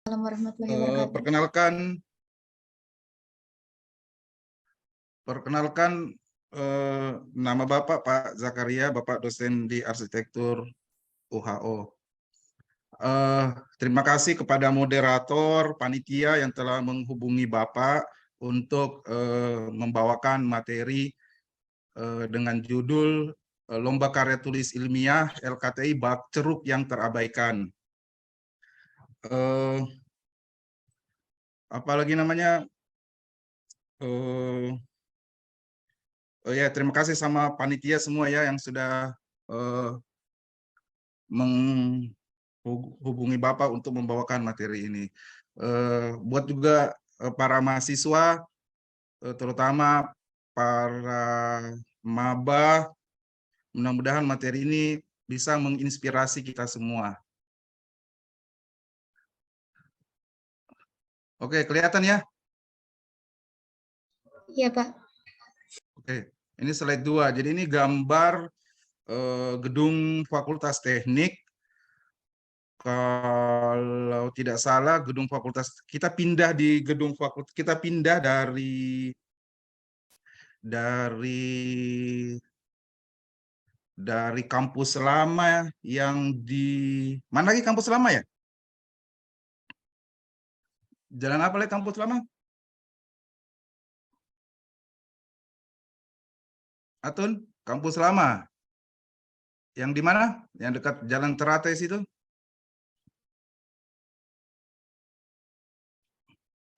Assalamualaikum warahmatullahi wabarakatuh. Perkenalkan nama Bapak Pak Zakaria, Bapak dosen di Arsitektur UHO. Terima kasih kepada moderator, panitia yang telah menghubungi Bapak untuk membawakan materi dengan judul Lomba Karya Tulis Ilmiah LKTI Bak Ceruk yang Terabaikan. Apalagi namanya? Ya, terima kasih sama panitia semua ya yang sudah menghubungi Bapak untuk membawakan materi ini. Buat juga para mahasiswa, terutama para maba, mudah-mudahan materi ini bisa menginspirasi kita semua. Oke, kelihatan ya? Iya, Pak. Oke, ini slide 2. Jadi ini gambar gedung Fakultas Teknik. Kalau tidak salah gedung fakultas, kita pindah di gedung fakultas, kita pindah dari kampus lama yang di mana lagi kampus lama ya? Jalan apa lagi kampus lama? Atun, kampus lama. Yang di mana? Yang dekat Jalan Teratai situ?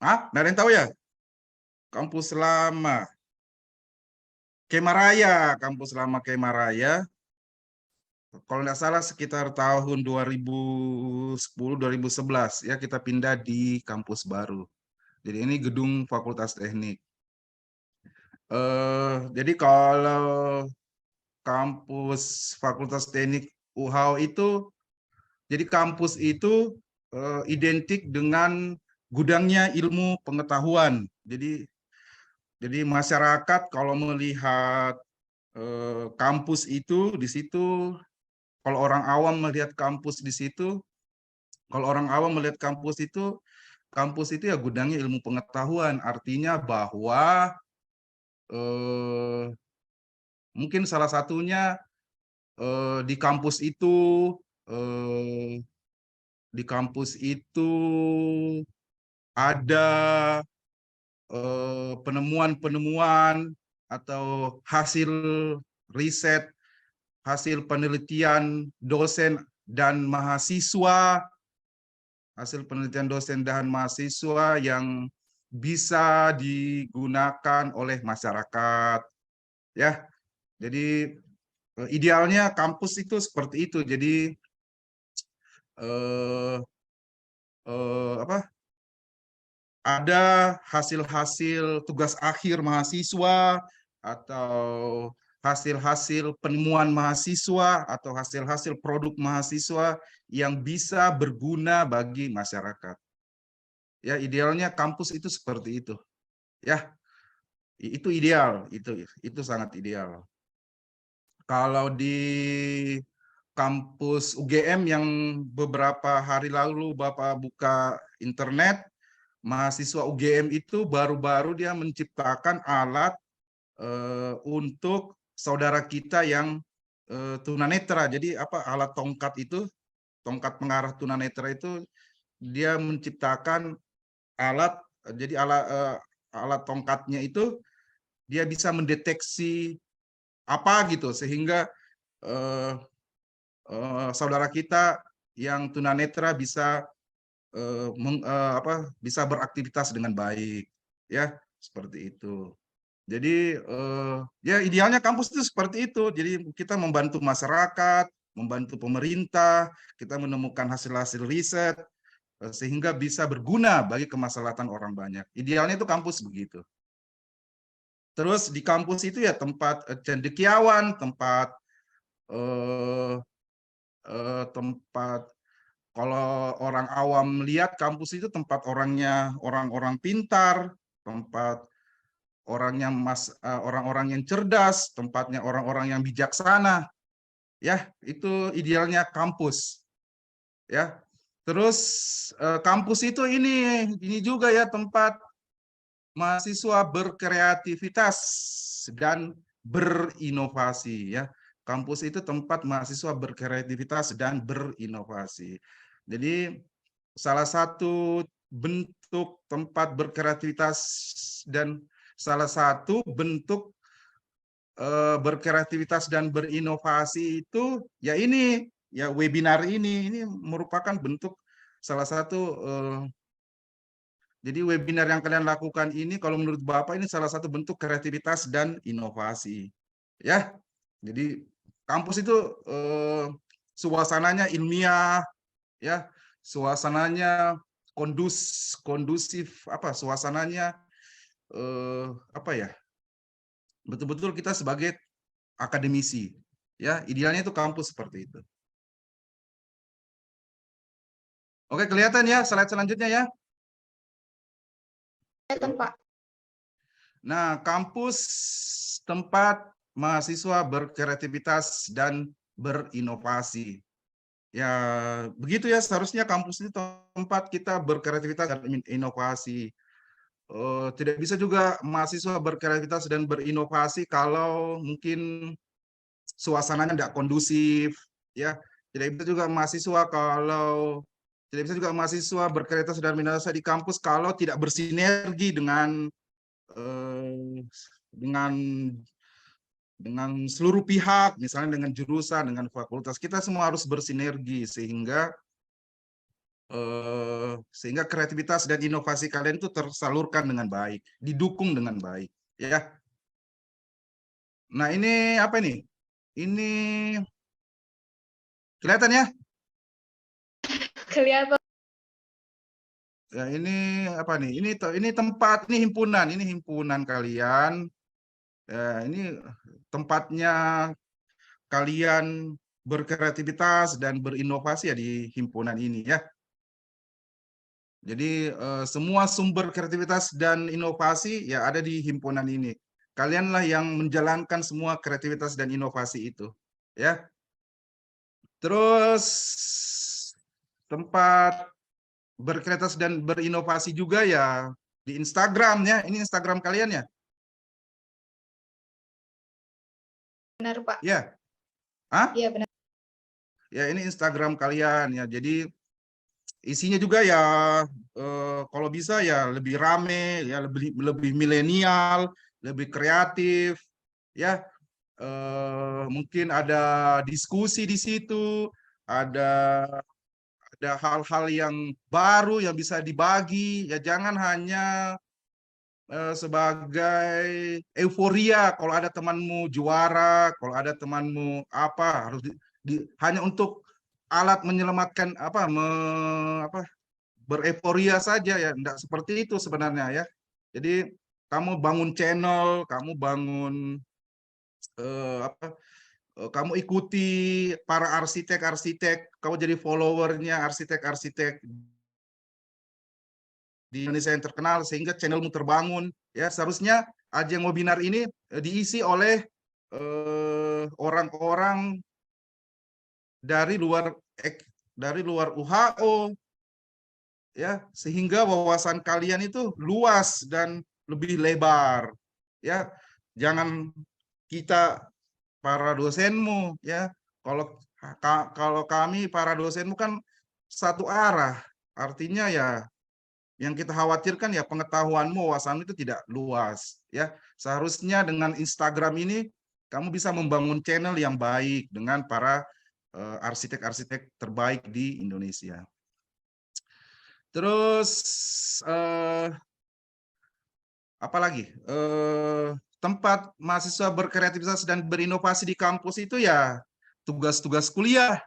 Nggak ada yang tahu ya? Kampus lama. Kemaraya, kampus lama Kemaraya. Kalau nggak salah sekitar tahun 2010-2011 ya kita pindah di kampus baru. Jadi ini gedung Fakultas Teknik. Jadi kalau kampus Fakultas Teknik UHAO itu, jadi kampus itu identik dengan gudangnya ilmu pengetahuan. Jadi masyarakat kalau melihat kampus itu di situ, kalau orang awam melihat kampus di situ, kalau orang awam melihat kampus itu ya gudangnya ilmu pengetahuan. Artinya bahwa mungkin salah satunya di kampus itu ada penemuan-penemuan atau hasil riset, hasil penelitian dosen dan mahasiswa, yang bisa digunakan oleh masyarakat. Ya, jadi idealnya kampus itu seperti itu. Jadi ada hasil-hasil tugas akhir mahasiswa atau hasil-hasil penemuan mahasiswa atau hasil-hasil produk mahasiswa yang bisa berguna bagi masyarakat. Ya, idealnya kampus itu seperti itu. Ya, itu ideal, itu sangat ideal. Kalau di kampus UGM yang beberapa hari lalu Bapak buka internet, mahasiswa UGM itu baru-baru dia menciptakan alat untuk saudara kita yang tunanetra. Jadi apa alat tongkat itu, tongkat pengarah tunanetra itu dia menciptakan alat, jadi alat tongkatnya itu dia bisa mendeteksi apa gitu sehingga saudara kita yang tunanetra bisa bisa beraktivitas dengan baik, ya seperti itu. Jadi ya idealnya kampus itu seperti itu. Jadi kita membantu masyarakat, membantu pemerintah, kita menemukan hasil-hasil riset sehingga bisa berguna bagi kemaslahatan orang banyak. Idealnya itu kampus begitu. Terus di kampus itu ya tempat cendekiawan, tempat kalau orang awam melihat kampus itu tempat orang-orang pintar, tempat orang-orang yang cerdas, tempatnya orang-orang yang bijaksana. Ya, itu idealnya kampus. Ya. Terus kampus itu ini juga ya tempat mahasiswa berkreativitas dan berinovasi ya. Kampus itu tempat mahasiswa berkreativitas dan berinovasi. Jadi salah satu bentuk tempat berkreativitas dan salah satu bentuk berkreativitas dan berinovasi itu ya ini ya webinar ini merupakan bentuk salah satu jadi webinar yang kalian lakukan ini kalau menurut Bapak ini salah satu bentuk kreativitas dan inovasi. Ya. Jadi kampus itu suasananya ilmiah ya, suasananya kondusif apa suasananya apa ya? Betul-betul kita sebagai akademisi ya, idealnya itu kampus seperti itu. Oke, kelihatan ya slide selanjutnya ya. Kelihatan, Pak. Nah, kampus tempat mahasiswa berkreativitas dan berinovasi. Ya, begitu ya seharusnya kampus itu tempat kita berkreativitas dan inovasi. Tidak bisa juga mahasiswa berkreativitas dan berinovasi kalau mungkin suasananya tidak kondusif, ya. Tidak bisa juga mahasiswa kalau tidak bisa juga mahasiswa berkreativitas dan berinovasi di kampus kalau tidak bersinergi eh, dengan seluruh pihak, misalnya dengan jurusan, dengan fakultas. Kita semua harus bersinergi sehingga kreativitas dan inovasi kalian itu tersalurkan dengan baik, didukung dengan baik, ya. Nah, ini apa ini? Ini kelihatan ya? Kelihatan. Ya, ini apa nih? Ini tempat, ini himpunan kalian. Ya, ini tempatnya kalian berkreativitas dan berinovasi ya di himpunan ini ya. Jadi semua sumber kreativitas dan inovasi ya ada di himpunan ini. Kalianlah yang menjalankan semua kreativitas dan inovasi itu, ya. Terus tempat berkreativitas dan berinovasi juga ya di Instagram ya. Ini Instagram kalian ya? Benar, Pak. Ya. Hah? Iya, benar. Ya, ini Instagram kalian ya. Jadi isinya juga ya kalau bisa ya lebih rame ya, lebih milenial, lebih kreatif ya. Mungkin ada diskusi di situ, ada hal-hal yang baru yang bisa dibagi ya, jangan hanya sebagai euforia kalau ada temanmu juara, kalau ada temanmu apa harus hanya untuk alat menyelamatkan apa bereforia saja ya, enggak seperti itu sebenarnya ya. Jadi kamu bangun channel, kamu bangun kamu ikuti para arsitek-arsitek, kamu jadi followernya arsitek-arsitek di Indonesia yang terkenal sehingga channelmu terbangun ya. Seharusnya ajang webinar ini diisi oleh orang-orang dari luar UHO ya, sehingga wawasan kalian itu luas dan lebih lebar ya. Jangan kita para dosenmu ya, kalau kami para dosenmu kan satu arah, artinya ya yang kita khawatirkan ya pengetahuanmu, wawasanmu itu tidak luas ya. Seharusnya dengan Instagram ini kamu bisa membangun channel yang baik dengan para arsitek-arsitek terbaik di Indonesia. Terus apa lagi? Tempat mahasiswa berkreativitas dan berinovasi di kampus itu ya tugas-tugas kuliah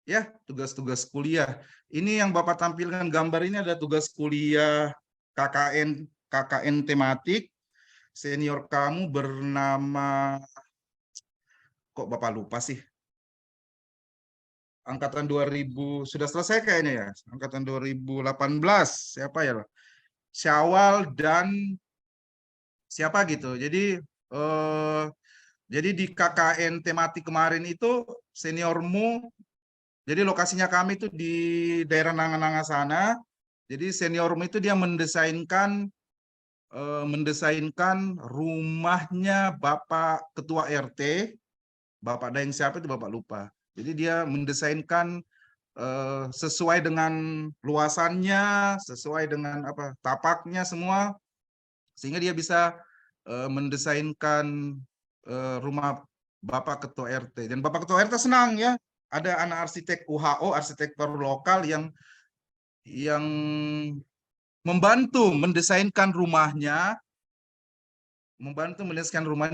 ya, tugas-tugas kuliah. Ini yang Bapak tampilkan gambar ini ada tugas kuliah KKN tematik. Senior kamu bernama, kok Bapak lupa sih? Angkatan 2000 sudah selesai kayaknya ya. Angkatan 2018 siapa ya? Syawal dan siapa gitu. Jadi di KKN tematik kemarin itu seniormu Jadi lokasinya kami itu di daerah Nanga-Nanga sana. Jadi senior itu dia mendesainkan rumahnya Bapak Ketua RT, Bapak Daeng siapa itu Bapak lupa. Jadi dia mendesainkan sesuai dengan luasannya, sesuai dengan apa tapaknya semua, sehingga dia bisa mendesainkan rumah Bapak Ketua RT. Dan Bapak Ketua RT senang ya, ada anak arsitek UHO, arsitektur lokal yang membantu mendesainkan rumahnya,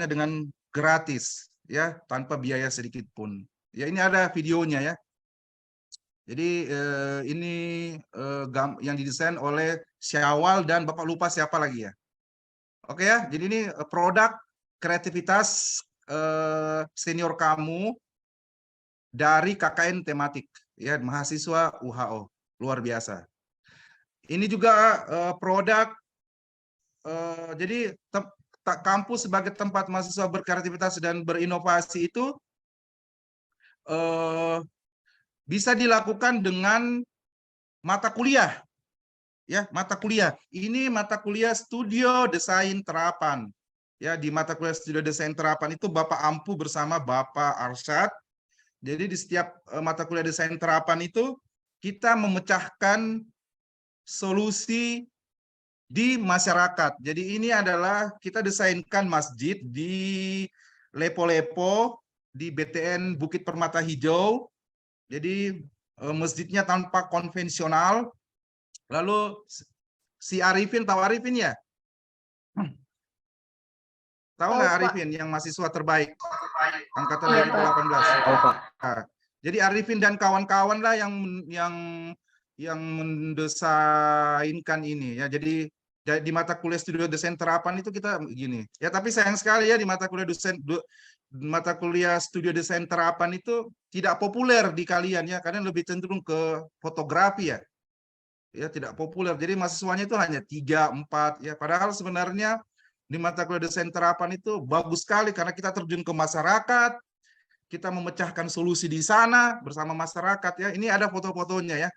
dengan gratis ya, tanpa biaya sedikit pun. Ya ini ada videonya ya. Jadi ini yang didesain oleh Syawal dan Bapak lupa siapa lagi ya. Oke ya, jadi ini produk kreativitas senior kamu dari KKN tematik ya, mahasiswa UHO, luar biasa. Ini juga produk jadi kampus sebagai tempat mahasiswa berkreativitas dan berinovasi itu bisa dilakukan dengan mata kuliah. Ya, mata kuliah. Ini mata kuliah studio desain terapan. Ya, di mata kuliah studio desain terapan itu Bapak Ampu bersama Bapak Arsyad. Jadi di setiap mata kuliah desain terapan itu kita memecahkan solusi di masyarakat. Jadi ini adalah kita desainkan masjid di Lepo-Lepo di BTN Bukit Permata Hijau. Jadi masjidnya tanpa konvensional. Lalu si Arifin, tahu Arifin ya? Tahu nggak Tahu, Pak. Arifin yang mahasiswa terbaik angkatan Iya, Pak. 2018? Tahu, Pak. Nah, jadi Arifin dan kawan-kawan lah yang mendesainkan ini ya. Jadi di mata kuliah studio desain terapan itu kita gini. Ya tapi sayang sekali ya di mata kuliah studio desain terapan itu tidak populer di kalian ya, karena lebih cenderung ke fotografi ya. Ya tidak populer. Jadi mahasiswanya itu hanya 3, 4 ya. Padahal sebenarnya di mata kuliah desain terapan itu bagus sekali karena kita terjun ke masyarakat, kita memecahkan solusi di sana bersama masyarakat ya. Ini ada foto-fotonya ya.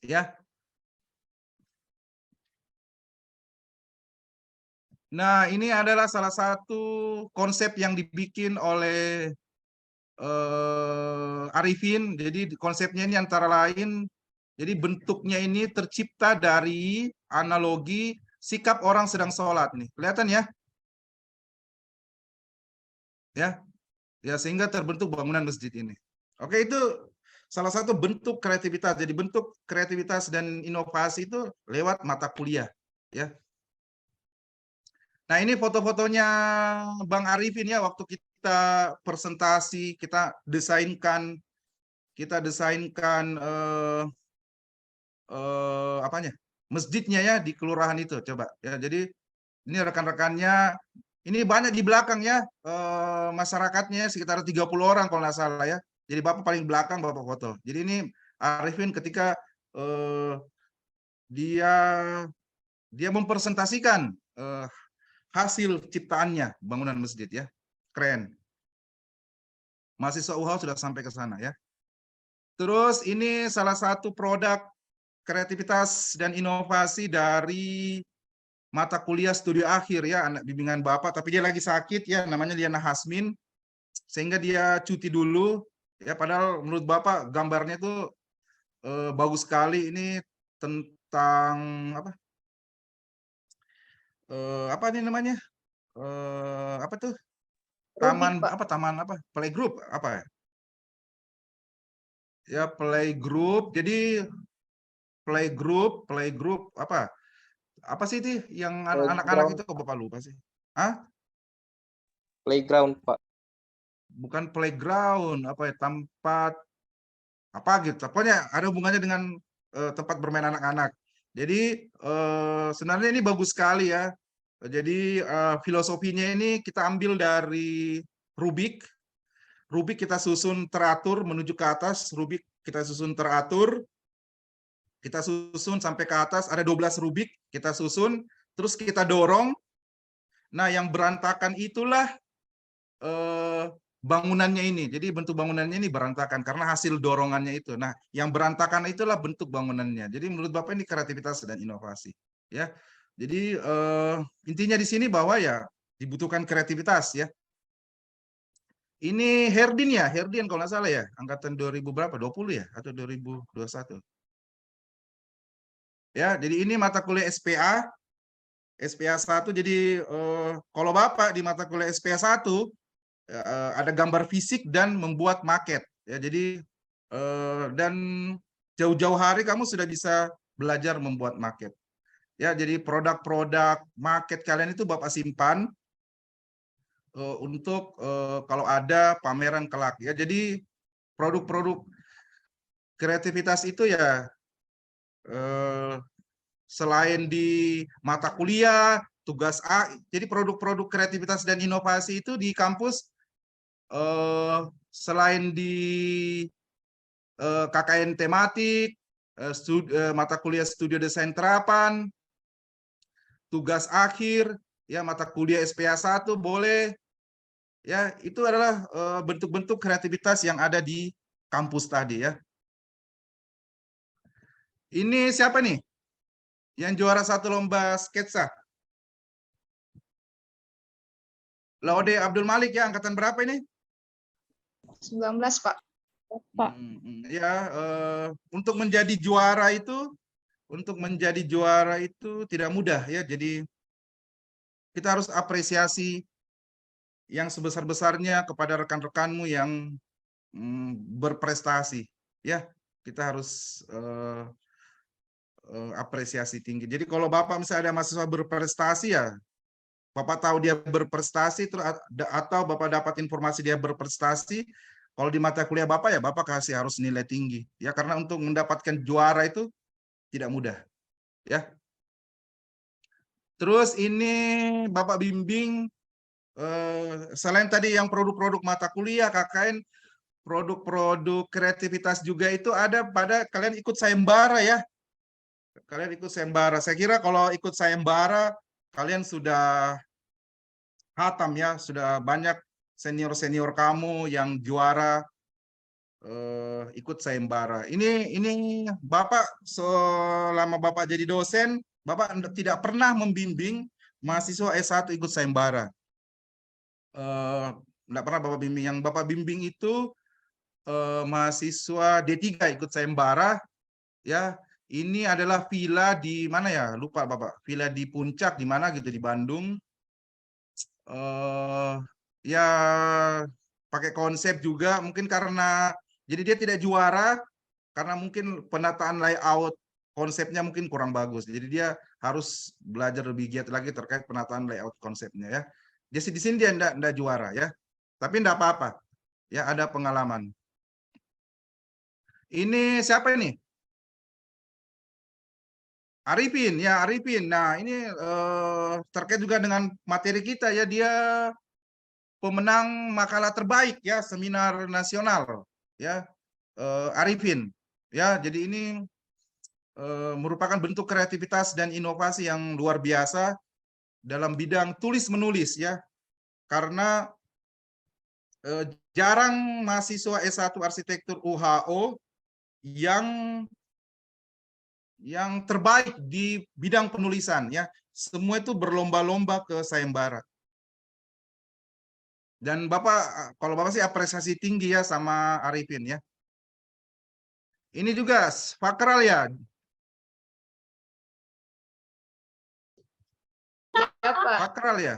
Ya. Nah, ini adalah salah satu konsep yang dibikin oleh Arifin. Jadi konsepnya ini antara lain, jadi bentuknya ini tercipta dari analogi sikap orang sedang sholat nih. Kelihatan ya? Ya, sehingga terbentuk bangunan masjid ini. Oke, itu salah satu bentuk kreativitas. Jadi bentuk kreativitas dan inovasi itu lewat mata kuliah, ya. Nah, ini foto-fotonya Bang Arifin ya, waktu kita presentasi, kita desainkan apanya? Masjidnya ya di kelurahan itu, coba ya. Jadi ini rekan-rekannya, ini banyak di belakang ya, masyarakatnya sekitar 30 orang kalau nggak salah ya. Jadi Bapak paling belakang, Bapak foto. Jadi ini Arifin ketika dia mempresentasikan hasil ciptaannya bangunan masjid ya. Keren. Mahasiswa UHO sudah sampai ke sana ya. Terus ini salah satu produk kreativitas dan inovasi dari mata kuliah studi akhir ya, anak bimbingan Bapak, tapi dia lagi sakit ya, namanya Liana Hasmin, sehingga dia cuti dulu ya. Padahal menurut Bapak gambarnya itu bagus sekali. Ini tentang apa ini namanya, apa tuh, taman Rubik, Pak. taman playgroup apa ya, playgroup. Jadi playgroup apa sih itu yang anak-anak itu, kok Bapak lupa sih? Playground, Pak. Bukan playground, apa ya, tempat apa gitu. Pokoknya ada hubungannya dengan tempat bermain anak-anak. Jadi sebenarnya ini bagus sekali ya. Jadi filosofinya ini kita ambil dari Rubik. Rubik kita susun teratur menuju ke atas. Rubik kita susun teratur. Kita susun sampai ke atas, ada 12 Rubik, kita susun, terus kita dorong. Nah, yang berantakan itulah bangunannya ini. Jadi bentuk bangunannya ini berantakan karena hasil dorongannya itu. Nah, yang berantakan itulah bentuk bangunannya. Jadi menurut Bapak ini kreativitas dan inovasi. Ya, jadi intinya di sini bahwa ya dibutuhkan kreativitas ya. Ini Herdian kalau nggak salah ya, angkatan 2000 berapa? 20 ya atau 2021? Ya, jadi ini mata kuliah SPA, SPA 1. Jadi kalau Bapak di mata kuliah SPA 1 ada gambar fisik dan membuat maket. Ya, jadi dan jauh-jauh hari kamu sudah bisa belajar membuat maket. Ya, jadi produk-produk maket kalian itu Bapak simpan untuk kalau ada pameran kelak ya. Jadi produk-produk kreativitas itu ya selain di mata kuliah, tugas A, jadi produk-produk kreativitas dan inovasi itu di kampus selain di KKN tematik, mata kuliah studi desain terapan, tugas akhir, ya mata kuliah SPA 1 boleh. Ya, itu adalah bentuk-bentuk kreativitas yang ada di kampus tadi ya. Ini siapa nih? Yang juara 1 lomba sketsa? Laude Abdul Malik ya, angkatan berapa ini? 19, Pak. Pak. Ya, untuk menjadi juara itu tidak mudah ya. Jadi kita harus apresiasi yang sebesar-besarnya kepada rekan-rekanmu yang berprestasi ya. Kita harus apresiasi tinggi. Jadi kalau Bapak misalnya ada mahasiswa berprestasi ya, Bapak tahu dia berprestasi terus atau Bapak dapat informasi dia berprestasi, kalau di mata kuliah Bapak ya Bapak kasih harus nilai tinggi. Ya, karena untuk mendapatkan juara itu tidak mudah. Ya. Terus ini Bapak bimbing selain tadi yang produk-produk mata kuliah, KKN, produk-produk kreativitas juga itu ada pada kalian ikut sayembara ya. Kalian ikut sayembara. Saya kira kalau ikut sayembara kalian sudah hatam ya, sudah banyak senior-senior kamu yang juara ikut sayembara. Ini Bapak selama Bapak jadi dosen, Bapak tidak pernah membimbing mahasiswa S1 ikut sayembara. Tidak pernah Bapak bimbing. Yang Bapak bimbing itu mahasiswa D3 ikut sayembara ya. Ini adalah villa di mana ya? Lupa Bapak. Villa di Puncak di mana gitu di Bandung. Ya pakai konsep juga mungkin karena jadi dia tidak juara karena mungkin penataan layout konsepnya mungkin kurang bagus. Jadi dia harus belajar lebih giat lagi terkait penataan layout konsepnya ya. Jadi di sini dia enggak juara ya. Tapi enggak apa-apa. Ya ada pengalaman. Ini siapa ini? Arifin, ya Arifin. Nah, ini terkait juga dengan materi kita ya, dia pemenang makalah terbaik ya seminar nasional ya. Arifin. Ya, jadi ini merupakan bentuk kreativitas dan inovasi yang luar biasa dalam bidang tulis menulis ya. Karena jarang mahasiswa S1 arsitektur UHO yang terbaik di bidang penulisan ya. Semua itu berlomba-lomba ke sayembara. Dan Bapak, kalau Bapak sih apresiasi tinggi ya sama Arifin ya. Ini juga Fakral ya. Ya, Pak. Fakral ya.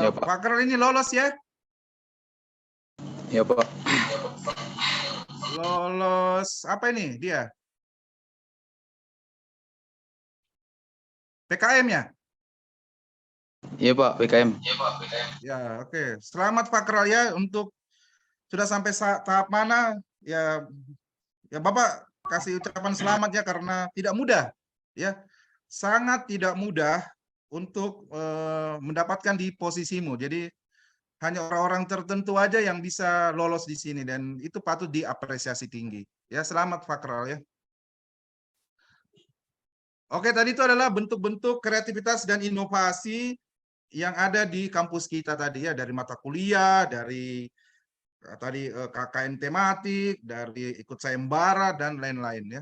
Ya, Pak. Fakral ini lolos ya. Ya, Pak. Lolos apa ini dia? PKM ya? Iya, Pak, PKM. Ya, oke. Selamat Fakral ya untuk sudah sampai tahap mana ya Bapak kasih ucapan selamat ya karena tidak mudah ya. Sangat tidak mudah untuk mendapatkan di posisimu. Jadi hanya orang-orang tertentu aja yang bisa lolos di sini dan itu patut diapresiasi tinggi. Ya, selamat Fakral ya. Oke, tadi itu adalah bentuk-bentuk kreativitas dan inovasi yang ada di kampus kita tadi ya, dari mata kuliah, dari tadi KKN tematik, dari ikut sayembara dan lain-lain ya.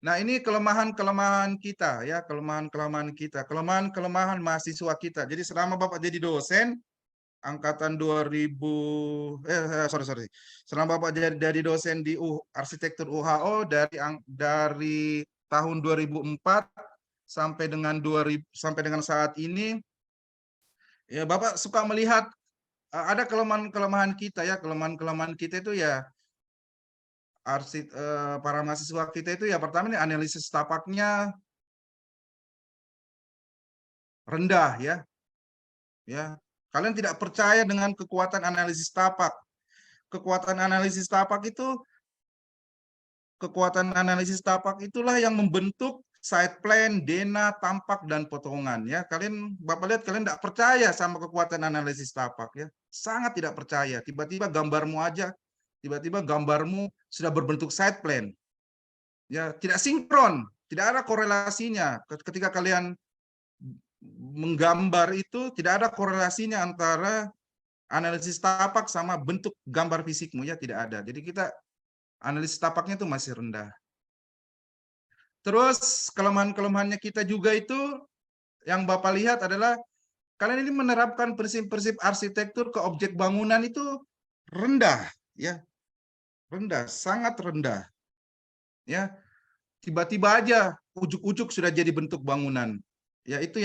Nah, ini kelemahan-kelemahan kita ya, kelemahan-kelemahan kita, kelemahan-kelemahan mahasiswa kita. Jadi selama Bapak jadi dosen angkatan 2000 sorry. Selama Bapak jadi dosen di arsitektur UHO dari tahun 2004 sampai dengan 2000 sampai dengan saat ini ya Bapak suka melihat ada kelemahan-kelemahan kita ya, kelemahan-kelemahan kita itu ya para mahasiswa kita itu ya pertama ini analisis tapaknya rendah ya. Ya, kalian tidak percaya dengan kekuatan analisis tapak. Kekuatan analisis tapak itulah yang membentuk side plan, dena, tampak dan potongan ya. Bapak lihat kalian tidak percaya sama kekuatan analisis tapak ya. Sangat tidak percaya. Tiba-tiba gambarmu sudah berbentuk side plan. Ya, tidak sinkron, tidak ada korelasinya. Ketika kalian menggambar itu tidak ada korelasinya antara analisis tapak sama bentuk gambar fisikmu ya, tidak ada. Jadi kita analisis tapaknya itu masih rendah. Terus kelemahan-kelemahannya kita juga itu yang Bapak lihat adalah kalian ini menerapkan prinsip-prinsip arsitektur ke objek bangunan itu rendah ya. Rendah, sangat rendah. Ya. Tiba-tiba aja ujuk-ujuk sudah jadi bentuk bangunan. Ya, itu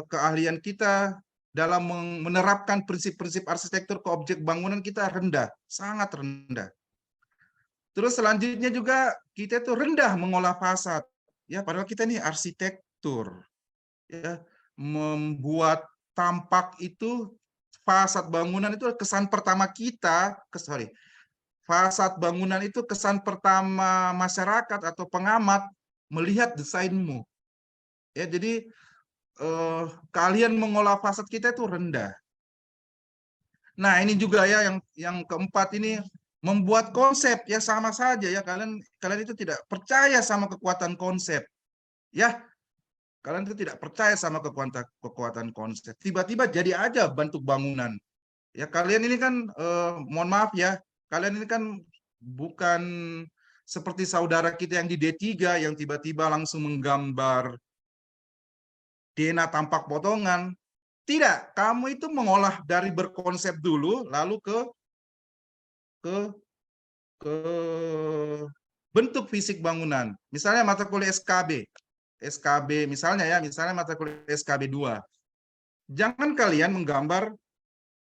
keahlian kita dalam menerapkan prinsip-prinsip arsitektur ke objek bangunan kita rendah, sangat rendah. Terus selanjutnya juga kita itu rendah mengolah fasad. Ya, padahal kita ini arsitektur. Ya, membuat tampak itu fasad bangunan itu kesan pertama kita, fasad bangunan itu kesan pertama masyarakat atau pengamat melihat desainmu. Ya, jadi keahlian mengolah fasad kita itu rendah. Nah, ini juga ya yang keempat ini membuat konsep ya sama saja ya kalian itu tidak percaya sama kekuatan konsep. Ya, kalian itu tidak percaya sama kekuatan konsep. Tiba-tiba jadi aja bentuk bangunan. Ya, kalian ini kan mohon maaf ya, kalian ini kan bukan seperti saudara kita yang di D3 yang tiba-tiba langsung menggambar DNA tampak potongan. Tidak, kamu itu mengolah dari berkonsep dulu, lalu ke bentuk fisik bangunan. Misalnya mata kuliah SKB misalnya ya, misalnya mata kuliah SKB 2. Jangan kalian menggambar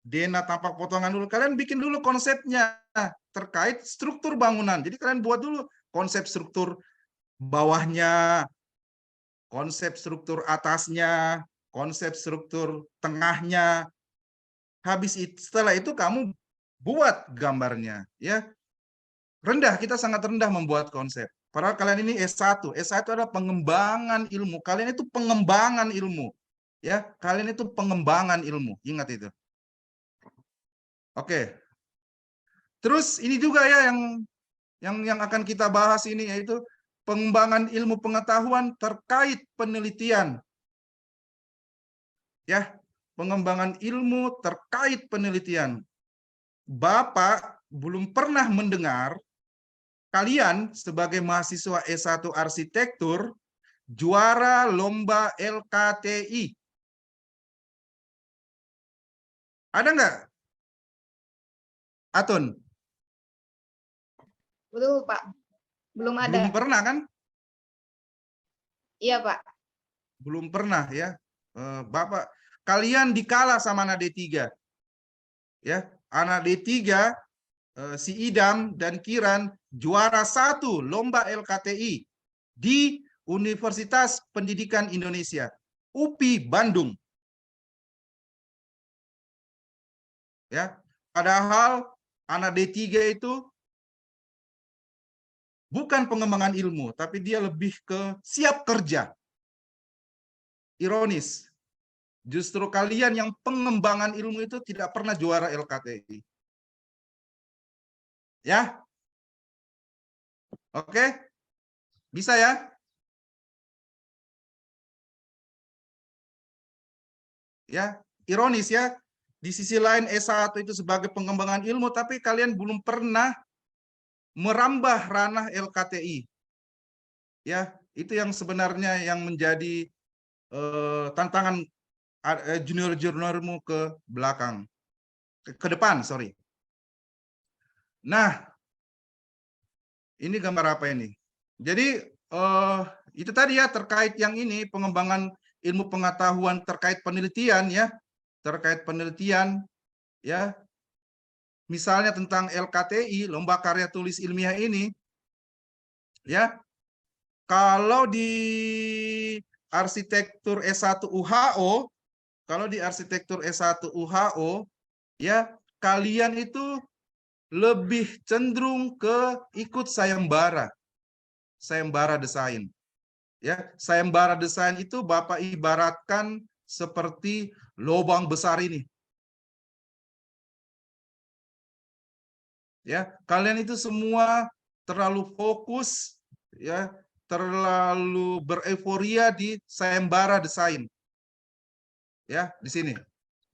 DNA tampak potongan dulu. Kalian bikin dulu konsepnya terkait struktur bangunan. Jadi kalian buat dulu konsep struktur bawahnya, konsep struktur atasnya, konsep struktur tengahnya. Setelah itu kamu buat gambarnya, ya. Rendah, kita sangat rendah membuat konsep. Padahal kalian ini S1. S1 adalah pengembangan ilmu. Kalian itu pengembangan ilmu. Ya, kalian itu pengembangan ilmu. Ingat itu. Oke. Terus ini juga ya yang akan kita bahas ini yaitu pengembangan ilmu pengetahuan terkait penelitian. Ya, pengembangan ilmu terkait penelitian. Bapak belum pernah mendengar kalian sebagai mahasiswa S1 arsitektur juara lomba LKTI. Ada nggak? Atun? Betul, Pak. Belum ada. Belum pernah kan? Iya, Pak. Belum pernah ya. Bapak, kalian dikalah sama anak D3. Ya, anak D3 si Idam dan Kiran juara 1 lomba LKTI di Universitas Pendidikan Indonesia, UPI Bandung. Ya, padahal anak D3 itu bukan pengembangan ilmu, tapi dia lebih ke siap kerja. Ironis. Justru kalian yang pengembangan ilmu itu tidak pernah juara LKTI. Ya? Oke? Bisa ya? Ya, ironis ya. Di sisi lain S1 itu sebagai pengembangan ilmu, tapi kalian belum pernah merambah ranah LKTI. Ya, itu yang sebenarnya yang menjadi tantangan junior-juniormu ke belakang, ke depan, sorry. Nah, ini gambar apa ini? Jadi itu tadi ya terkait yang ini pengembangan ilmu pengetahuan terkait penelitian ya, terkait penelitian ya. Misalnya tentang LKTI, lomba karya tulis ilmiah ini ya. Kalau di arsitektur S1 UHO, kalau di arsitektur S1 UHO ya, kalian itu lebih cenderung ke ikut sayembara. Sayembara desain. Ya, sayembara desain itu Bapak ibaratkan seperti lubang besar ini. Ya, kalian itu semua terlalu fokus ya, terlalu bereforia di sayembara desain. Ya, di sini.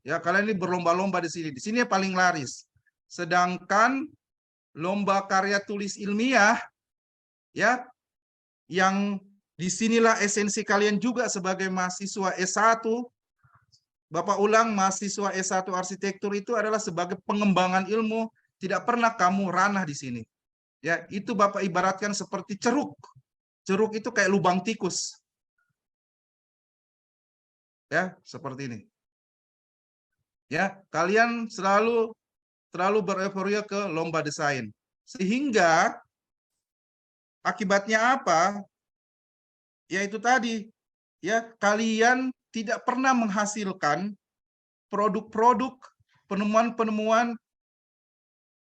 Ya, kalian ini berlomba-lomba di sini. Di sini yang paling laris. Sedangkan lomba karya tulis ilmiah ya, yang disinilah esensi kalian juga sebagai mahasiswa S1. Bapak ulang, mahasiswa S1 arsitektur itu adalah sebagai pengembangan ilmu, tidak pernah kamu ranah di sini. Ya, itu Bapak ibaratkan seperti ceruk. Ceruk itu kayak lubang tikus. Ya, seperti ini. Ya, kalian selalu bereforia ke lomba desain. Sehingga akibatnya apa? Yaitu tadi, ya, kalian tidak pernah menghasilkan produk-produk penemuan-penemuan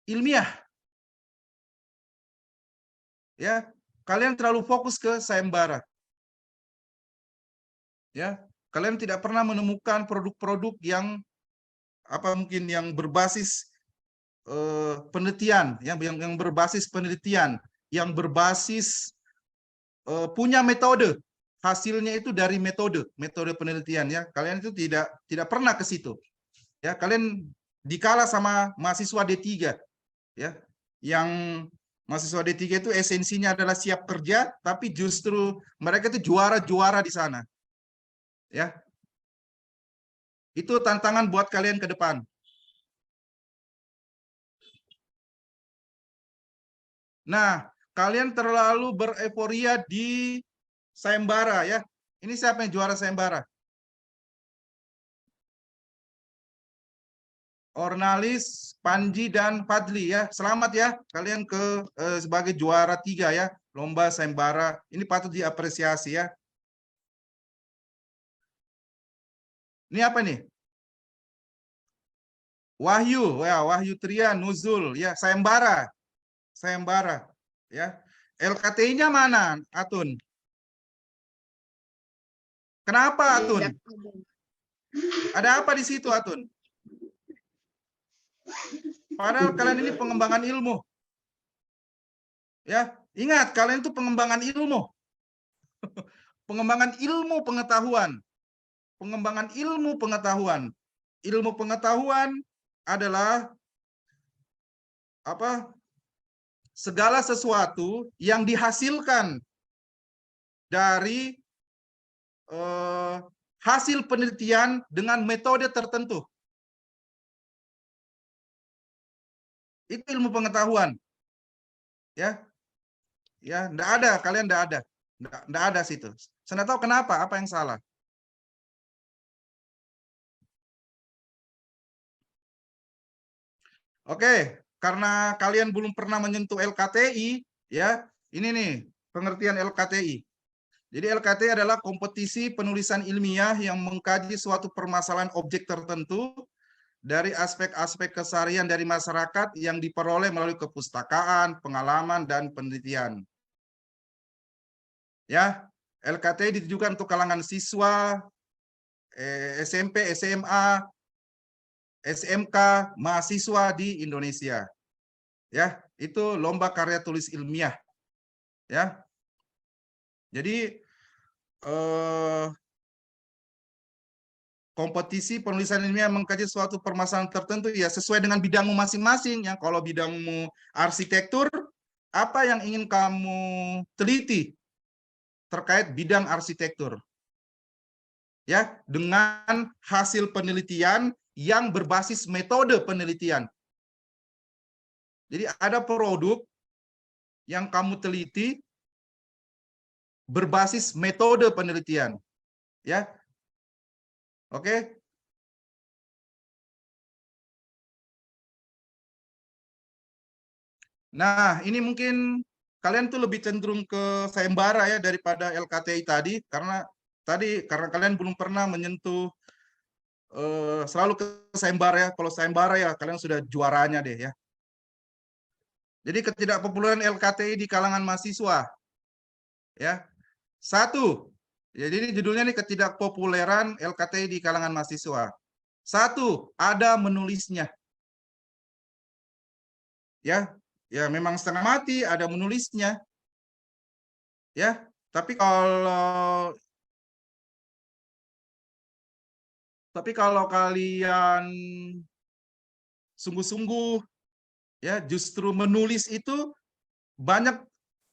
ilmiah. Ya, kalian terlalu fokus ke sayembara. Ya, kalian tidak pernah menemukan produk-produk yang mungkin yang berbasis penelitian, yang berbasis penelitian, yang berbasis punya metode. Hasilnya itu dari metode penelitian ya. Kalian itu tidak pernah ke situ. Ya, kalian dikalah sama mahasiswa D3 ya. Yang mahasiswa D3 itu esensinya adalah siap kerja, tapi justru mereka itu juara-juara di sana. Ya. Itu tantangan buat kalian ke depan. Nah, kalian terlalu bereforia di sayembara ya. Ini siapa yang juara sayembara? Ornalis, Panji, dan Fadli ya. Selamat ya, kalian sebagai juara 3 ya, lomba sayembara. Ini patut diapresiasi ya. Ini apa nih? Wahyu, ya, Wahyu Tria, Nuzul ya, sayembara. Sayembara ya. LKTI-nya mana, Atun? Kenapa, Atun? Ada apa di situ, Atun? Padahal kalian ini pengembangan ilmu. Ya, ingat kalian itu pengembangan ilmu. Pengembangan ilmu pengetahuan. Pengembangan ilmu pengetahuan. Ilmu pengetahuan adalah segala sesuatu yang dihasilkan dari hasil penelitian dengan metode tertentu. Itu ilmu pengetahuan. Ya. Ya, enggak ada, kalian enggak ada. Enggak ada situ. Saya tahu kenapa, apa yang salah. Oke, karena kalian belum pernah menyentuh LKTI, ya. Ini nih, pengertian LKTI. Jadi LKTI adalah kompetisi penulisan ilmiah yang mengkaji suatu permasalahan objek tertentu dari aspek-aspek keseharian dari masyarakat yang diperoleh melalui kepustakaan, pengalaman, dan penelitian. Ya, LKTI ditujukan untuk kalangan siswa, SMP, SMA, SMK, mahasiswa di Indonesia. Ya, itu lomba karya tulis ilmiah. Ya. Jadi kompetisi penulisan ilmiah mengkaji suatu permasalahan tertentu ya sesuai dengan bidangmu masing-masing. Ya, kalau bidangmu arsitektur, apa yang ingin kamu teliti terkait bidang arsitektur? Ya, dengan hasil penelitian yang berbasis metode penelitian. Jadi ada produk yang kamu teliti berbasis metode penelitian. Ya. Oke. Nah, ini mungkin kalian tuh lebih cenderung ke sayembara ya daripada LKTI tadi karena kalian belum pernah menyentuh selalu ke sayembara ya. Kalau sayembara ya kalian sudah juaranya deh ya. Jadi ketidakpopuleran LKTI di kalangan mahasiswa. Ya. Satu. Jadi ini judulnya nih ketidakpopuleran LKTI di kalangan mahasiswa. Satu, ada menulisnya. Ya, ya memang setengah mati ada menulisnya. Ya, tapi kalau kalian sungguh-sungguh ya justru menulis itu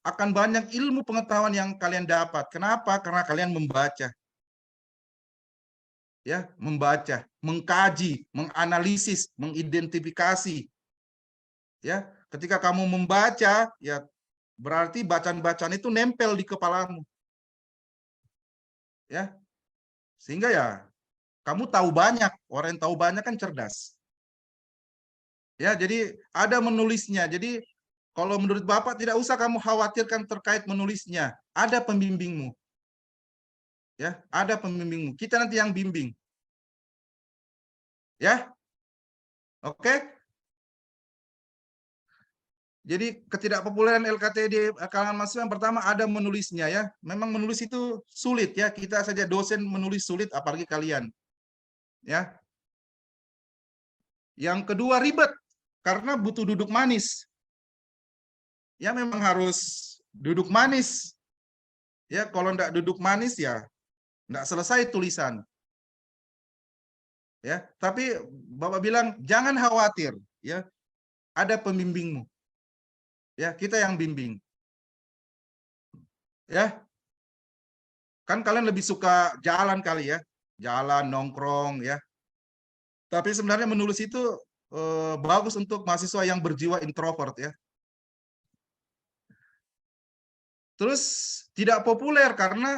akan banyak ilmu pengetahuan yang kalian dapat. Kenapa? Karena kalian membaca. Ya, membaca, mengkaji, menganalisis, mengidentifikasi. Ya, ketika kamu membaca, ya berarti bacaan-bacaan itu nempel di kepalamu. Ya. Sehingga ya kamu tahu banyak, orang yang tahu banyak kan cerdas. Ya, jadi ada menulisnya. Jadi kalau menurut Bapak tidak usah kamu khawatirkan terkait menulisnya. Ada pembimbingmu. Ya, ada pembimbingmu. Kita nanti yang bimbing. Ya. Oke. Jadi ketidakpopuleran LKTI di kalangan mahasiswa yang pertama ada menulisnya ya. Memang menulis itu sulit ya. Kita saja dosen menulis sulit apalagi kalian. Ya. Yang kedua ribet karena butuh duduk manis. Ya memang harus duduk manis. Ya kalau enggak duduk manis ya enggak selesai tulisan. Ya, tapi Bapak bilang jangan khawatir ya. Ada pembimbingmu. Ya, kita yang bimbing. Ya. Kan kalian lebih suka jalan kali ya. Jalan nongkrong ya. Tapi sebenarnya menulis itu bagus untuk mahasiswa yang berjiwa introvert ya. Terus tidak populer karena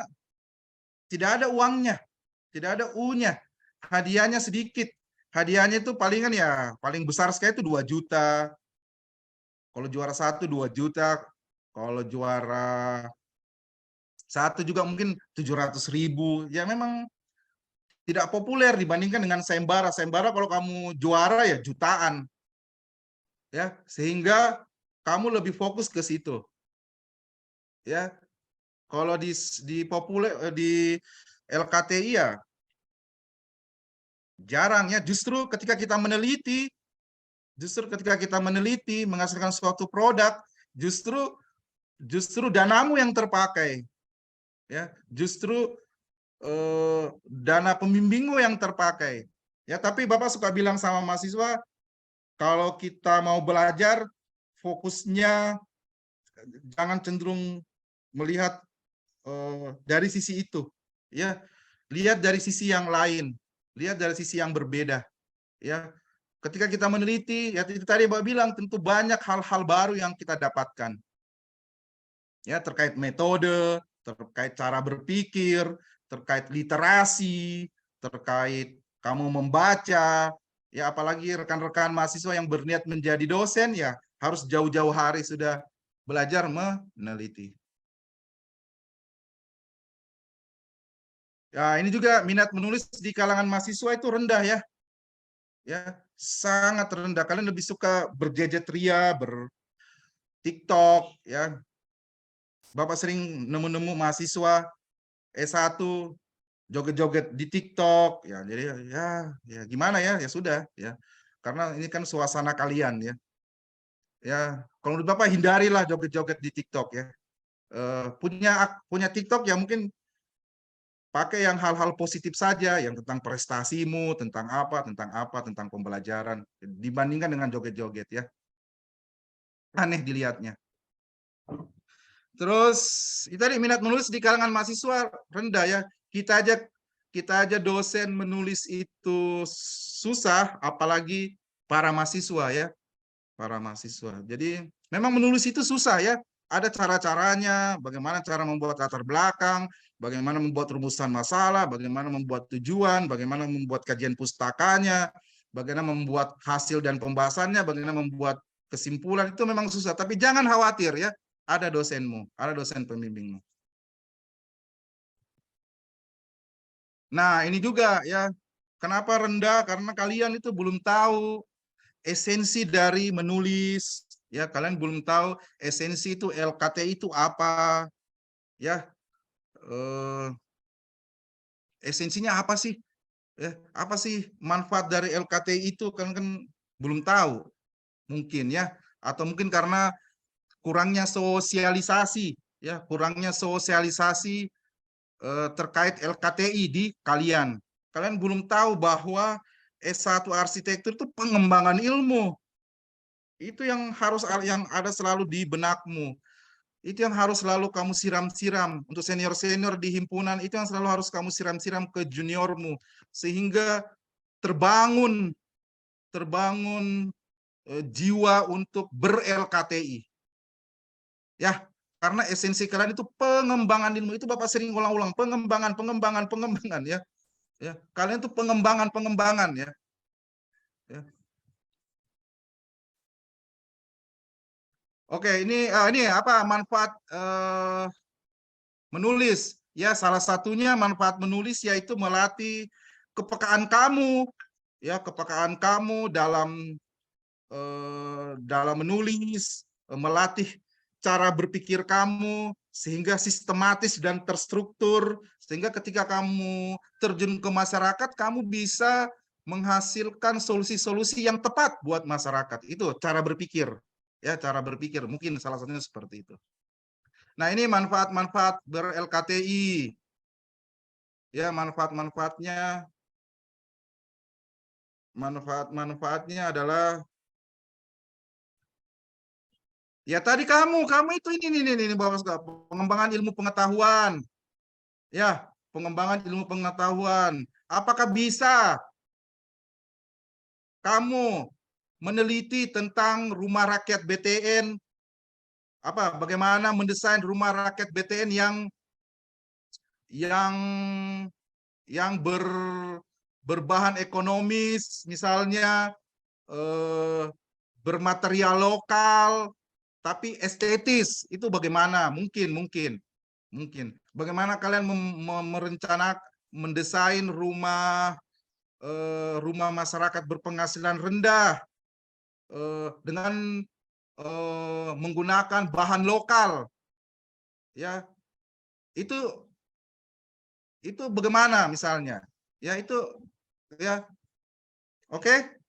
tidak ada uangnya, tidak ada U-nya. Hadiahnya sedikit. Hadiahnya itu palingan ya, paling besar sekali itu 2 juta. Kalau juara 1 2 juta, kalau juara 1 juga mungkin 700.000. Ya memang tidak populer dibandingkan dengan sayembara. Sayembara kalau kamu juara ya jutaan. Ya, sehingga kamu lebih fokus ke situ. Ya. Kalau di populer di LKTI ya jarang ya, justru ketika kita meneliti menghasilkan suatu produk, justru danamu yang terpakai. Ya, justru dana pembimbingmu yang terpakai. Ya, tapi Bapak suka bilang sama mahasiswa kalau kita mau belajar fokusnya jangan cenderung melihat dari sisi itu, ya lihat dari sisi yang lain, lihat dari sisi yang berbeda, ya ketika kita meneliti, ya itu tadi Bapak bilang tentu banyak hal-hal baru yang kita dapatkan, ya terkait metode, terkait cara berpikir, terkait literasi, terkait kamu membaca, ya apalagi rekan-rekan mahasiswa yang berniat menjadi dosen ya harus jauh-jauh hari sudah belajar meneliti. Ya, ini juga minat menulis di kalangan mahasiswa itu rendah ya. Ya, sangat rendah. Kalian lebih suka berjejet ria, ber-TikTok ya. Bapak sering nemu-nemu mahasiswa S1 joget-joget di TikTok ya. Jadi ya gimana ya? Ya sudah ya. Karena ini kan suasana kalian ya. Ya, kalau menurut Bapak hindarilah joget-joget di TikTok ya. Punya TikTok ya mungkin pakai yang hal-hal positif saja, yang tentang prestasimu, tentang apa, tentang pembelajaran, dibandingkan dengan joget-joget ya. Aneh dilihatnya. Terus itu tadi minat menulis di kalangan mahasiswa rendah ya. Kita aja dosen menulis itu susah, apalagi para mahasiswa ya. Para mahasiswa. Jadi memang menulis itu susah ya. Ada cara-caranya, bagaimana cara membuat latar belakang, bagaimana membuat rumusan masalah, bagaimana membuat tujuan, bagaimana membuat kajian pustakanya, bagaimana membuat hasil dan pembahasannya, bagaimana membuat kesimpulan, itu memang susah. Tapi jangan khawatir ya, ada dosenmu, ada dosen pembimbingmu. Nah, ini juga ya, kenapa rendah? Karena kalian itu belum tahu esensi dari menulis, ya kalian belum tahu esensi itu LKTI itu apa, ya esensinya apa sih, ya apa sih manfaat dari LKTI itu kan belum tahu mungkin ya, atau mungkin karena kurangnya sosialisasi, ya kurangnya sosialisasi terkait LKTI di kalian. Kalian belum tahu bahwa S1 arsitektur itu pengembangan ilmu. Itu yang ada selalu di benakmu. Itu yang harus selalu kamu siram-siram. Untuk senior-senior di himpunan, itu yang selalu harus kamu siram-siram ke juniormu. Sehingga terbangun jiwa untuk ber-LKTI. Ya, karena esensi kalian itu pengembangan ilmu. Itu Bapak sering ulang-ulang. Pengembangan ya. Ya, kalian itu pengembangan ya. Ya. Oke, ini apa manfaat menulis? Ya, salah satunya manfaat menulis yaitu melatih kepekaan kamu, ya kepekaan kamu dalam menulis, melatih cara berpikir kamu sehingga sistematis dan terstruktur, sehingga ketika kamu terjun ke masyarakat, kamu bisa menghasilkan solusi-solusi yang tepat buat masyarakat. Itu cara berpikir. Ya, cara berpikir mungkin salah satunya seperti itu. Nah, ini manfaat-manfaat ber-LKTI. Ya, manfaatnya adalah ya tadi kamu itu ini Bapak, pengembangan ilmu pengetahuan. Ya, pengembangan ilmu pengetahuan. Apakah bisa kamu meneliti tentang rumah rakyat BTN, bagaimana mendesain rumah rakyat BTN yang berbahan ekonomis, misalnya bermaterial lokal tapi estetis, itu bagaimana? Mungkin. Bagaimana kalian merencanakan mendesain rumah masyarakat berpenghasilan rendah dengan menggunakan bahan lokal, ya itu bagaimana misalnya, ya itu ya oke.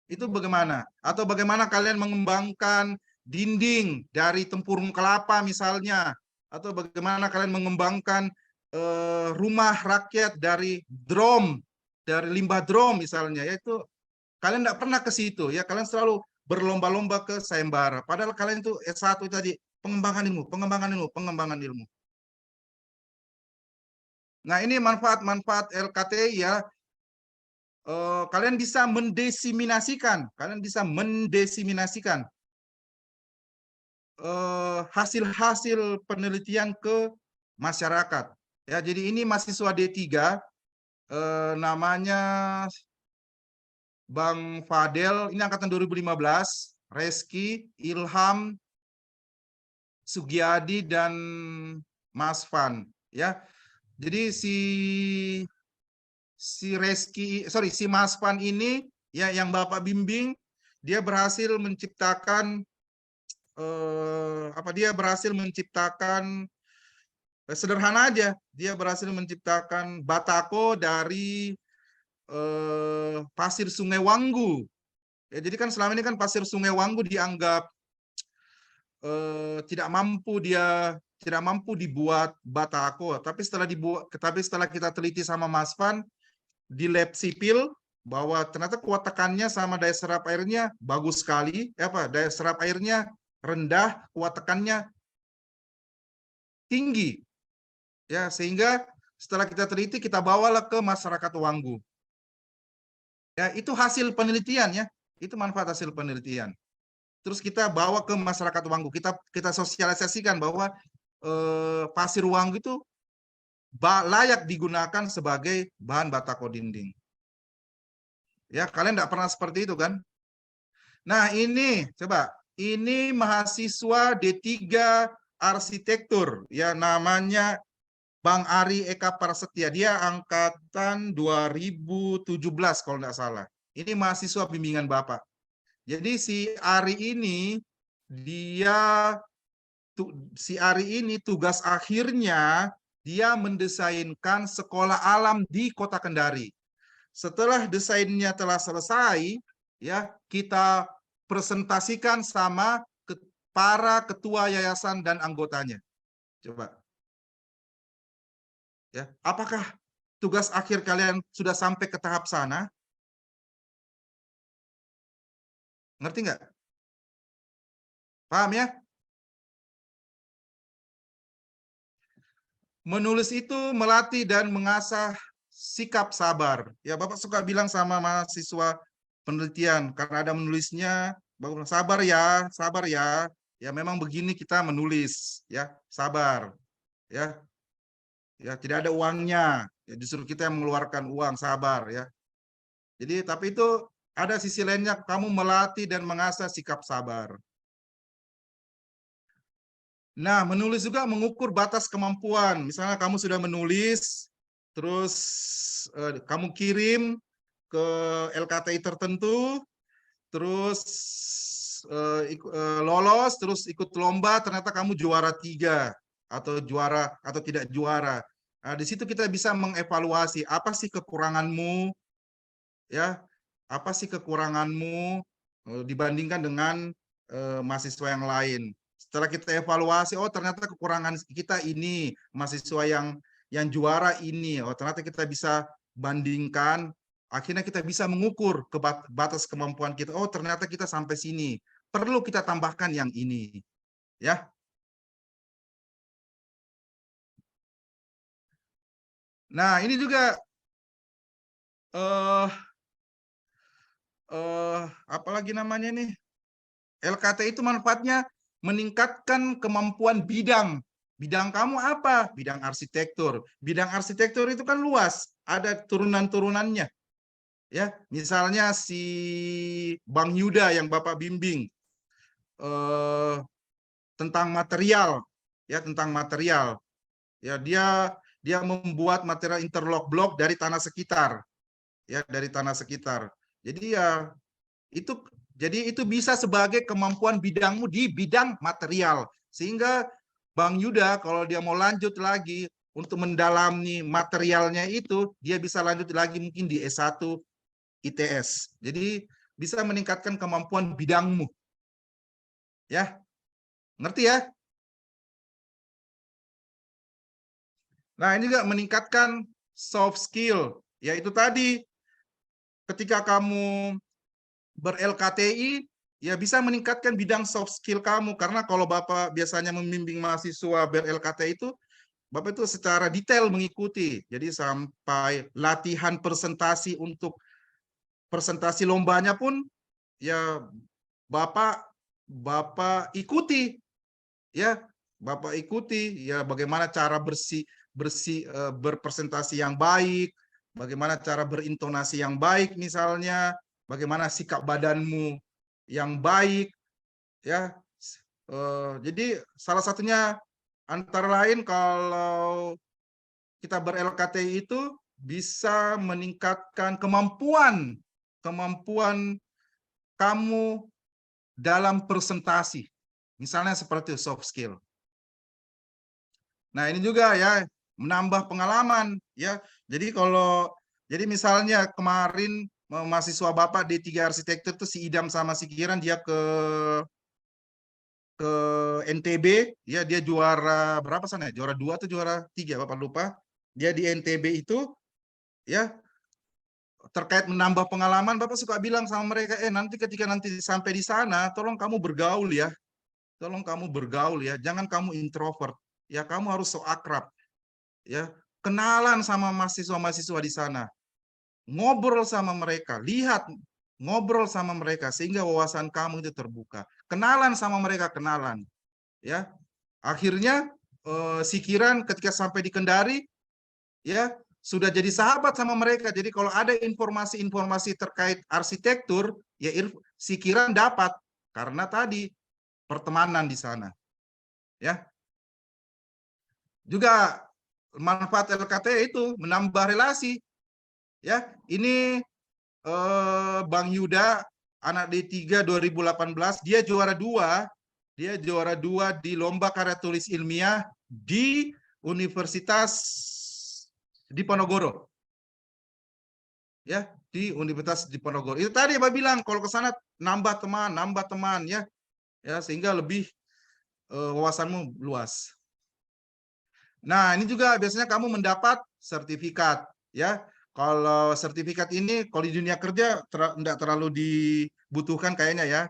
Itu bagaimana? Atau bagaimana kalian mengembangkan dinding dari tempurung kelapa misalnya, atau bagaimana kalian mengembangkan rumah rakyat dari limbah drum misalnya, yaitu kalian tidak pernah ke situ ya, kalian selalu berlomba-lomba ke sayembara, padahal kalian itu S1 tadi pengembangan ilmu. Nah, ini manfaat-manfaat LKTI ya. Kalian bisa mendesiminasikan hasil-hasil penelitian ke masyarakat. Ya, jadi ini mahasiswa D3 namanya Bang Fadel, ini angkatan 2015, Reski, Ilham, Sugiyadi dan Mas Van, ya. Jadi si Mas Van ini ya yang Bapak bimbing, dia berhasil menciptakan sederhana aja, dia berhasil menciptakan batako dari pasir Sungai Wanggu. Ya, jadi kan selama ini kan pasir Sungai Wanggu dianggap tidak mampu dia tidak mampu dibuat batako, tapi setelah kita teliti sama Mas Van di lab sipil bahwa ternyata kuat tekannya sama daya serap airnya bagus sekali, daya serap airnya rendah, kuat tekannya tinggi. Ya, sehingga setelah kita teliti kita bawalah ke masyarakat Wanggu. Ya, itu hasil penelitian ya. Itu manfaat hasil penelitian. Terus kita bawa ke masyarakat Wanggu. Kita sosialisasikan bahwa pasir Wanggu itu layak digunakan sebagai bahan batako dinding. Ya, kalian tidak pernah seperti itu kan? Nah, ini coba, ini mahasiswa D3 arsitektur ya, namanya Bang Ari Eka Prasetya. Dia angkatan 2017 kalau tidak salah. Ini mahasiswa bimbingan Bapak. Jadi si Ari ini tugas akhirnya dia mendesainkan sekolah alam di Kota Kendari. Setelah desainnya telah selesai, ya kita presentasikan sama para ketua yayasan dan anggotanya. Coba. Ya, apakah tugas akhir kalian sudah sampai ke tahap sana? Ngerti nggak? Paham ya? Menulis itu melatih dan mengasah sikap sabar. Ya, Bapak suka bilang sama mahasiswa penelitian, karena ada menulisnya, Bapak bilang, sabar ya. Ya, memang begini kita menulis, ya, sabar. Ya. Ya, tidak ada uangnya. Ya, justru kita yang mengeluarkan uang, sabar ya. Jadi, tapi itu ada sisi lainnya, kamu melatih dan mengasah sikap sabar. Nah, menulis juga mengukur batas kemampuan. Misalnya kamu sudah menulis, terus kamu kirim ke LKTI tertentu, terus lolos, terus ikut lomba, ternyata kamu juara 3 atau tidak juara. Nah, di situ kita bisa mengevaluasi apa sih kekuranganmu, ya, apa sih kekuranganmu dibandingkan dengan mahasiswa yang lain. Setelah kita evaluasi, oh ternyata kekurangan kita ini, mahasiswa yang juara ini, oh ternyata kita bisa bandingkan, akhirnya kita bisa mengukur ke batas kemampuan kita. Oh ternyata kita sampai sini, perlu kita tambahkan yang ini, ya. Nah ini juga apalagi namanya nih, LKT itu manfaatnya meningkatkan kemampuan bidang. Bidang kamu apa? Bidang arsitektur. Bidang arsitektur itu kan luas, ada turunan-turunannya. Ya, misalnya si Bang Yuda yang Bapak bimbing tentang material, ya tentang material. Ya, dia membuat material interlock block dari tanah sekitar. Ya, dari tanah sekitar. Jadi ya itu bisa sebagai kemampuan bidangmu di bidang material. Sehingga Bang Yuda kalau dia mau lanjut lagi untuk mendalami materialnya itu, dia bisa lanjut lagi mungkin di S1 ITS. Jadi bisa meningkatkan kemampuan bidangmu. Ya. Ngerti ya? Nah, ini juga meningkatkan soft skill. Yaitu tadi ketika kamu ber-LKTI, ya bisa meningkatkan bidang soft skill kamu. Karena kalau Bapak biasanya membimbing mahasiswa ber-LKTI itu, Bapak itu secara detail mengikuti. Jadi sampai latihan presentasi untuk presentasi lombanya pun, ya Bapak ikuti. Ya, Bapak ikuti ya bagaimana cara berpresentasi yang baik, bagaimana cara berintonasi yang baik misalnya, bagaimana sikap badanmu yang baik, ya. Jadi salah satunya antara lain kalau kita ber-LKTI itu bisa meningkatkan kemampuan kamu dalam presentasi, misalnya seperti soft skill. Nah ini juga ya menambah pengalaman ya. Jadi misalnya kemarin mahasiswa Bapak D3 arsitektur itu si Idam sama si Kiran dia ke NTB, ya dia juara berapa sana? Juara 2 atau juara 3, Bapak lupa. Dia di NTB itu, ya terkait menambah pengalaman, Bapak suka bilang sama mereka, nanti ketika nanti sampai di sana, tolong kamu bergaul ya, tolong kamu bergaul ya, jangan kamu introvert, ya kamu harus so akrab, ya kenalan sama mahasiswa-mahasiswa di sana, ngobrol sama mereka, lihat, ngobrol sama mereka sehingga wawasan kamu itu terbuka, kenalan sama mereka, kenalan, ya akhirnya si Kiran ketika sampai di Kendari, ya sudah jadi sahabat sama mereka. Jadi kalau ada informasi-informasi terkait arsitektur, ya si Kiran dapat karena tadi pertemanan di sana. Ya. Juga manfaat LKT itu menambah relasi. Ya, ini Bang Yuda anak D3 2018, dia juara 2. Dia juara 2 di lomba karya tulis ilmiah di Universitas Diponegoro. Ya, di Universitas Diponegoro. Itu tadi Bapak bilang kalau ke sana nambah teman ya. Ya, sehingga lebih wawasanmu luas. Nah, ini juga biasanya kamu mendapat sertifikat ya. Kalau sertifikat ini kalau di dunia kerja tidak terlalu dibutuhkan kayaknya ya.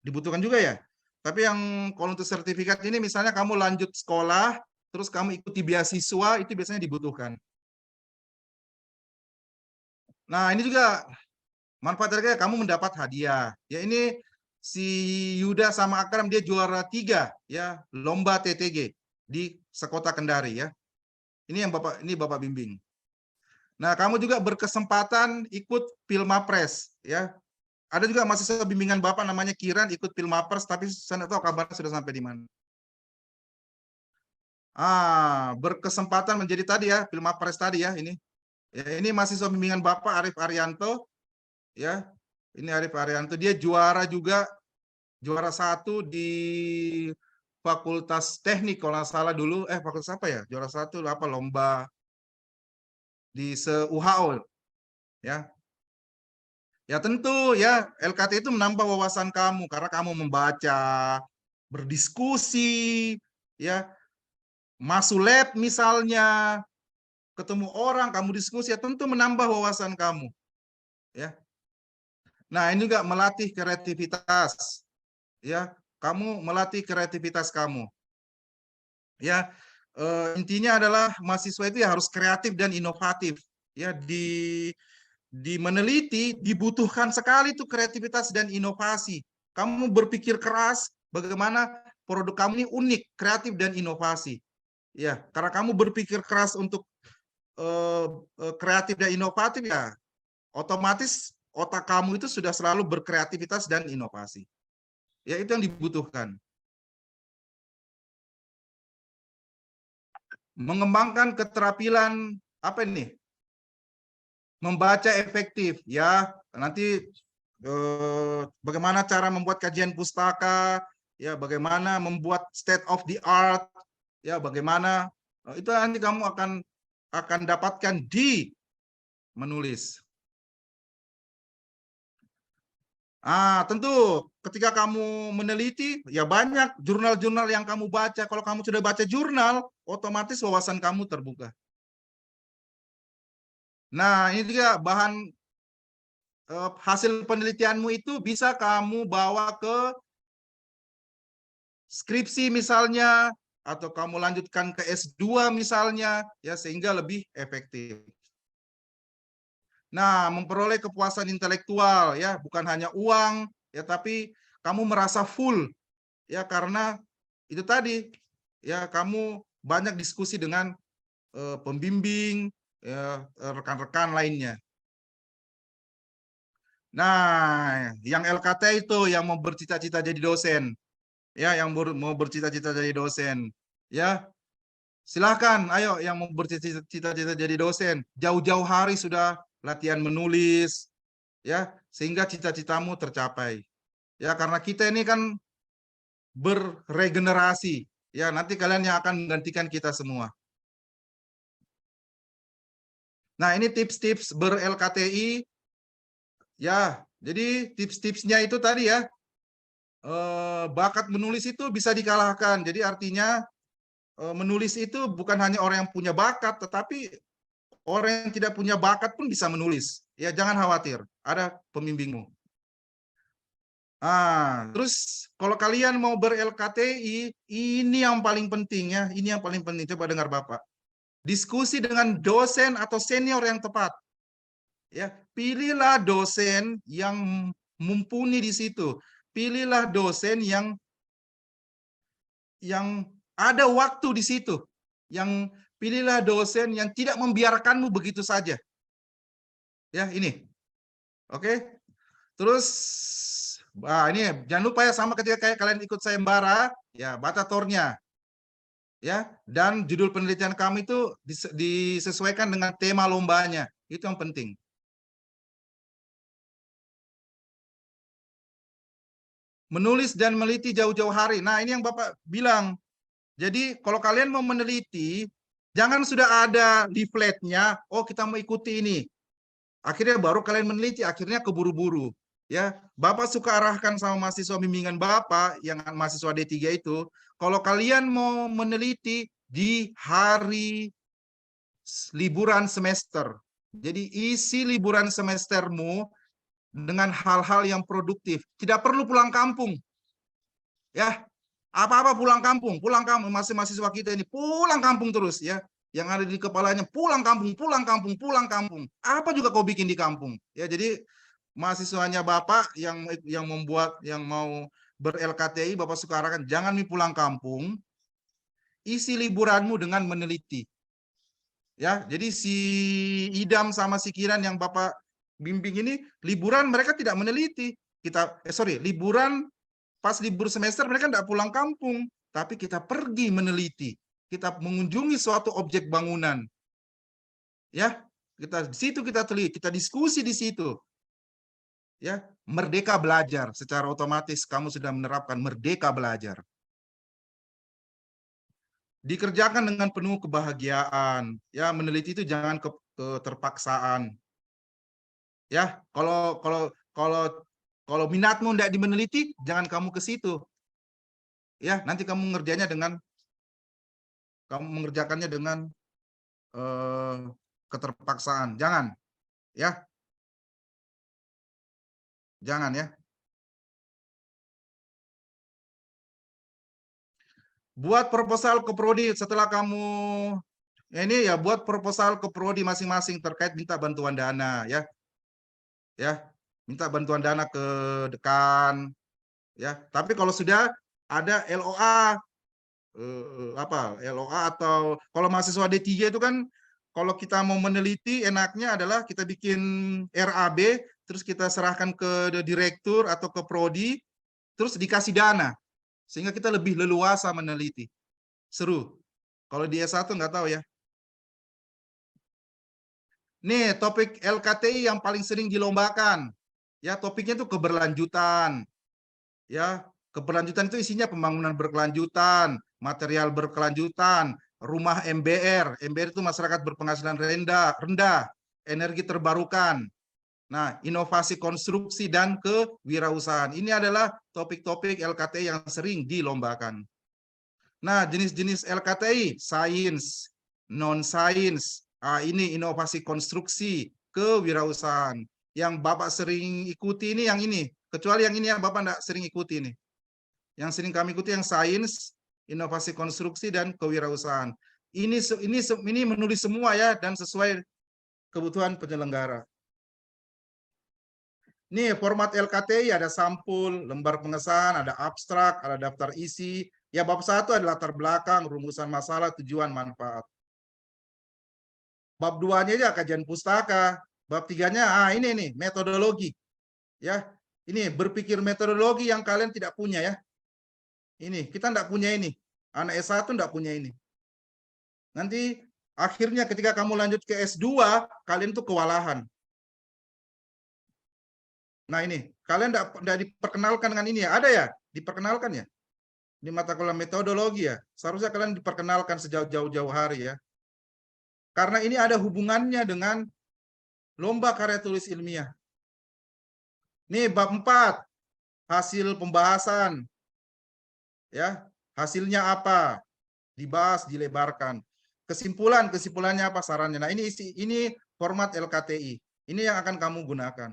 Dibutuhkan juga ya. Tapi yang kalau untuk sertifikat ini misalnya kamu lanjut sekolah, terus kamu ikuti beasiswa, itu biasanya dibutuhkan. Nah, ini juga manfaatnya kamu mendapat hadiah. Ya ini si Yuda sama Akram dia juara 3 ya, lomba TTG di Sekota Kendari ya. Ini yang Bapak bimbing. Nah, kamu juga berkesempatan ikut Pilmapres ya. Ada juga mahasiswa bimbingan Bapak namanya Kiran ikut Pilmapres, tapi saya tidak tahu kabarnya sudah sampai di mana. Berkesempatan menjadi tadi ya, Pilmapres tadi ya ini. Ya, ini mahasiswa bimbingan Bapak Arif Arianto ya. Ini Arif Arianto, dia juara juga, juara 1 di Fakultas Teknik kalau nggak salah dulu. Fakultas apa ya? Juara 1 apa lomba di se-UHO ya. Ya tentu ya, LKT itu menambah wawasan kamu karena kamu membaca, berdiskusi, ya, masuk lab misalnya, ketemu orang, kamu diskusi, ya tentu menambah wawasan kamu. Ya. Nah, ini juga melatih kreativitas. Ya, kamu melatih kreativitas kamu. Ya, intinya adalah mahasiswa itu ya harus kreatif dan inovatif. Ya, di meneliti dibutuhkan sekali tuh kreativitas dan inovasi. Kamu berpikir keras bagaimana produk kamu ini unik, kreatif dan inovasi. Ya, karena kamu berpikir keras untuk kreatif dan inovatif ya, otomatis otak kamu itu sudah selalu berkreativitas dan inovasi. Ya, itu yang dibutuhkan. Mengembangkan keterampilan apa ini? Membaca efektif ya. Nanti bagaimana cara membuat kajian pustaka, ya bagaimana membuat state of the art, ya bagaimana itu nanti kamu akan dapatkan di menulis. Tentu ketika kamu meneliti, ya banyak jurnal-jurnal yang kamu baca. Kalau kamu sudah baca jurnal, otomatis wawasan kamu terbuka. Nah, ini juga bahan hasil penelitianmu itu bisa kamu bawa ke skripsi misalnya, atau kamu lanjutkan ke S2 misalnya, ya sehingga lebih efektif. Nah, memperoleh kepuasan intelektual ya, bukan hanya uang ya, tapi kamu merasa full ya karena itu tadi ya kamu banyak diskusi dengan pembimbing ya, rekan-rekan lainnya. Nah, yang LKT itu yang mau bercita-cita jadi dosen. Ya, yang mau bercita-cita jadi dosen. Ya, silahkan, ayo yang mau bercita-cita jadi dosen. Jauh-jauh hari sudah latihan menulis, ya, sehingga cita-citamu tercapai. Ya, karena kita ini kan berregenerasi. Ya, nanti kalian yang akan menggantikan kita semua. Nah, ini tips-tips ber-LKTI. Ya, jadi tips-tipsnya itu tadi ya. bakat menulis itu bisa dikalahkan. Jadi artinya menulis itu bukan hanya orang yang punya bakat, tetapi orang yang tidak punya bakat pun bisa menulis. Ya, jangan khawatir, ada pembimbingmu. Terus kalau kalian mau ber-LKTI, ini yang paling penting ya, ini yang paling penting. Coba dengar Bapak. Diskusi dengan dosen atau senior yang tepat. Ya, pilihlah dosen yang mumpuni di situ. Pilihlah dosen yang ada waktu di situ. Yang pilihlah dosen yang tidak membiarkanmu begitu saja. Ya, ini. Oke. Terus ini jangan lupa ya, sama ketika kayak kalian ikut sayembara, ya baca tornya. Ya, dan judul penelitian kami itu disesuaikan dengan tema lombanya. Itu yang penting. Menulis dan meneliti jauh-jauh hari. Nah, ini yang Bapak bilang. Jadi kalau kalian mau meneliti, jangan sudah ada leafletnya, oh kita mau ikuti ini. Akhirnya baru kalian meneliti, akhirnya keburu-buru. Ya, Bapak suka arahkan sama mahasiswa bimbingan Bapak yang mahasiswa D3 itu, kalau kalian mau meneliti di hari liburan semester. Jadi isi liburan semestermu dengan hal-hal yang produktif. Tidak perlu pulang kampung. Ya, apa-apa pulang kampung masih mahasiswa kita ini pulang kampung terus ya. Yang ada di kepalanya pulang kampung. Apa juga kau bikin di kampung? Ya, jadi mahasiswanya Bapak yang mau ber-LKTI, Bapak suka arahkan jangan pulang kampung. Isi liburanmu dengan meneliti. Ya, jadi si Idam sama si Kiran yang Bapak bimbing ini liburan mereka tidak meneliti. Liburan pas libur semester mereka tidak pulang kampung, tapi kita pergi meneliti, kita mengunjungi suatu objek bangunan, ya kita di situ kita teliti, kita diskusi di situ, ya merdeka belajar. Secara otomatis kamu sudah menerapkan merdeka belajar. Dikerjakan dengan penuh kebahagiaan, ya meneliti itu jangan keterpaksaan, ya kalau minatmu tidak dimeneliti, jangan kamu ke situ. Ya, nanti kamu mengerjakannya dengan keterpaksaan. Jangan. Ya. Jangan ya. Buat proposal ke prodi setelah kamu buat proposal ke prodi masing-masing terkait minta bantuan dana ya. Ya. Minta bantuan dana ke dekan ya. Tapi kalau sudah ada LOA LOA atau kalau mahasiswa D3 itu kan kalau kita mau meneliti enaknya adalah kita bikin RAB terus kita serahkan ke direktur atau ke prodi terus dikasih dana sehingga kita lebih leluasa meneliti. Seru. Kalau di S1 nggak tahu ya. Nih, topik LKTI yang paling sering dilombakan. Ya, topiknya itu keberlanjutan. Ya, keberlanjutan itu isinya pembangunan berkelanjutan, material berkelanjutan, rumah MBR. MBR itu masyarakat berpenghasilan rendah, energi terbarukan. Nah, inovasi konstruksi dan kewirausahaan. Ini adalah topik-topik LKTI yang sering dilombakan. Nah, jenis-jenis LKTI, sains, non-sains. Ini inovasi konstruksi, kewirausahaan. Yang Bapak sering ikuti ini yang ini. Kecuali yang ini yang Bapak tidak sering ikuti ini. Yang sering kami ikuti yang sains, inovasi konstruksi, dan kewirausahaan. Ini menulis semua ya, dan sesuai kebutuhan penyelenggara. Nih, format LKTI ada sampul, lembar pengesahan, ada abstrak, ada daftar isi. Ya, bab 1 ada latar belakang, rumusan masalah, tujuan, manfaat. Bab 2-nya aja kajian pustaka. Bab 3-nya, ini nih, metodologi. Ya, ini berpikir metodologi yang kalian tidak punya ya. Ini, kita tidak punya ini. Anak S1 tidak punya ini. Nanti akhirnya ketika kamu lanjut ke S2, kalian tuh kewalahan. Nah ini, kalian tidak diperkenalkan dengan ini ya? Ada ya? Diperkenalkan ya? Di mata kuliah metodologi ya? Seharusnya kalian diperkenalkan sejauh-jauh hari ya. Karena ini ada hubungannya dengan lomba karya tulis ilmiah. Nih bab 4. hasil pembahasan. Ya, hasilnya apa? Dibahas, dilebarkan. Kesimpulannya apa, sarannya. Nah, ini format LKTI. Ini yang akan kamu gunakan.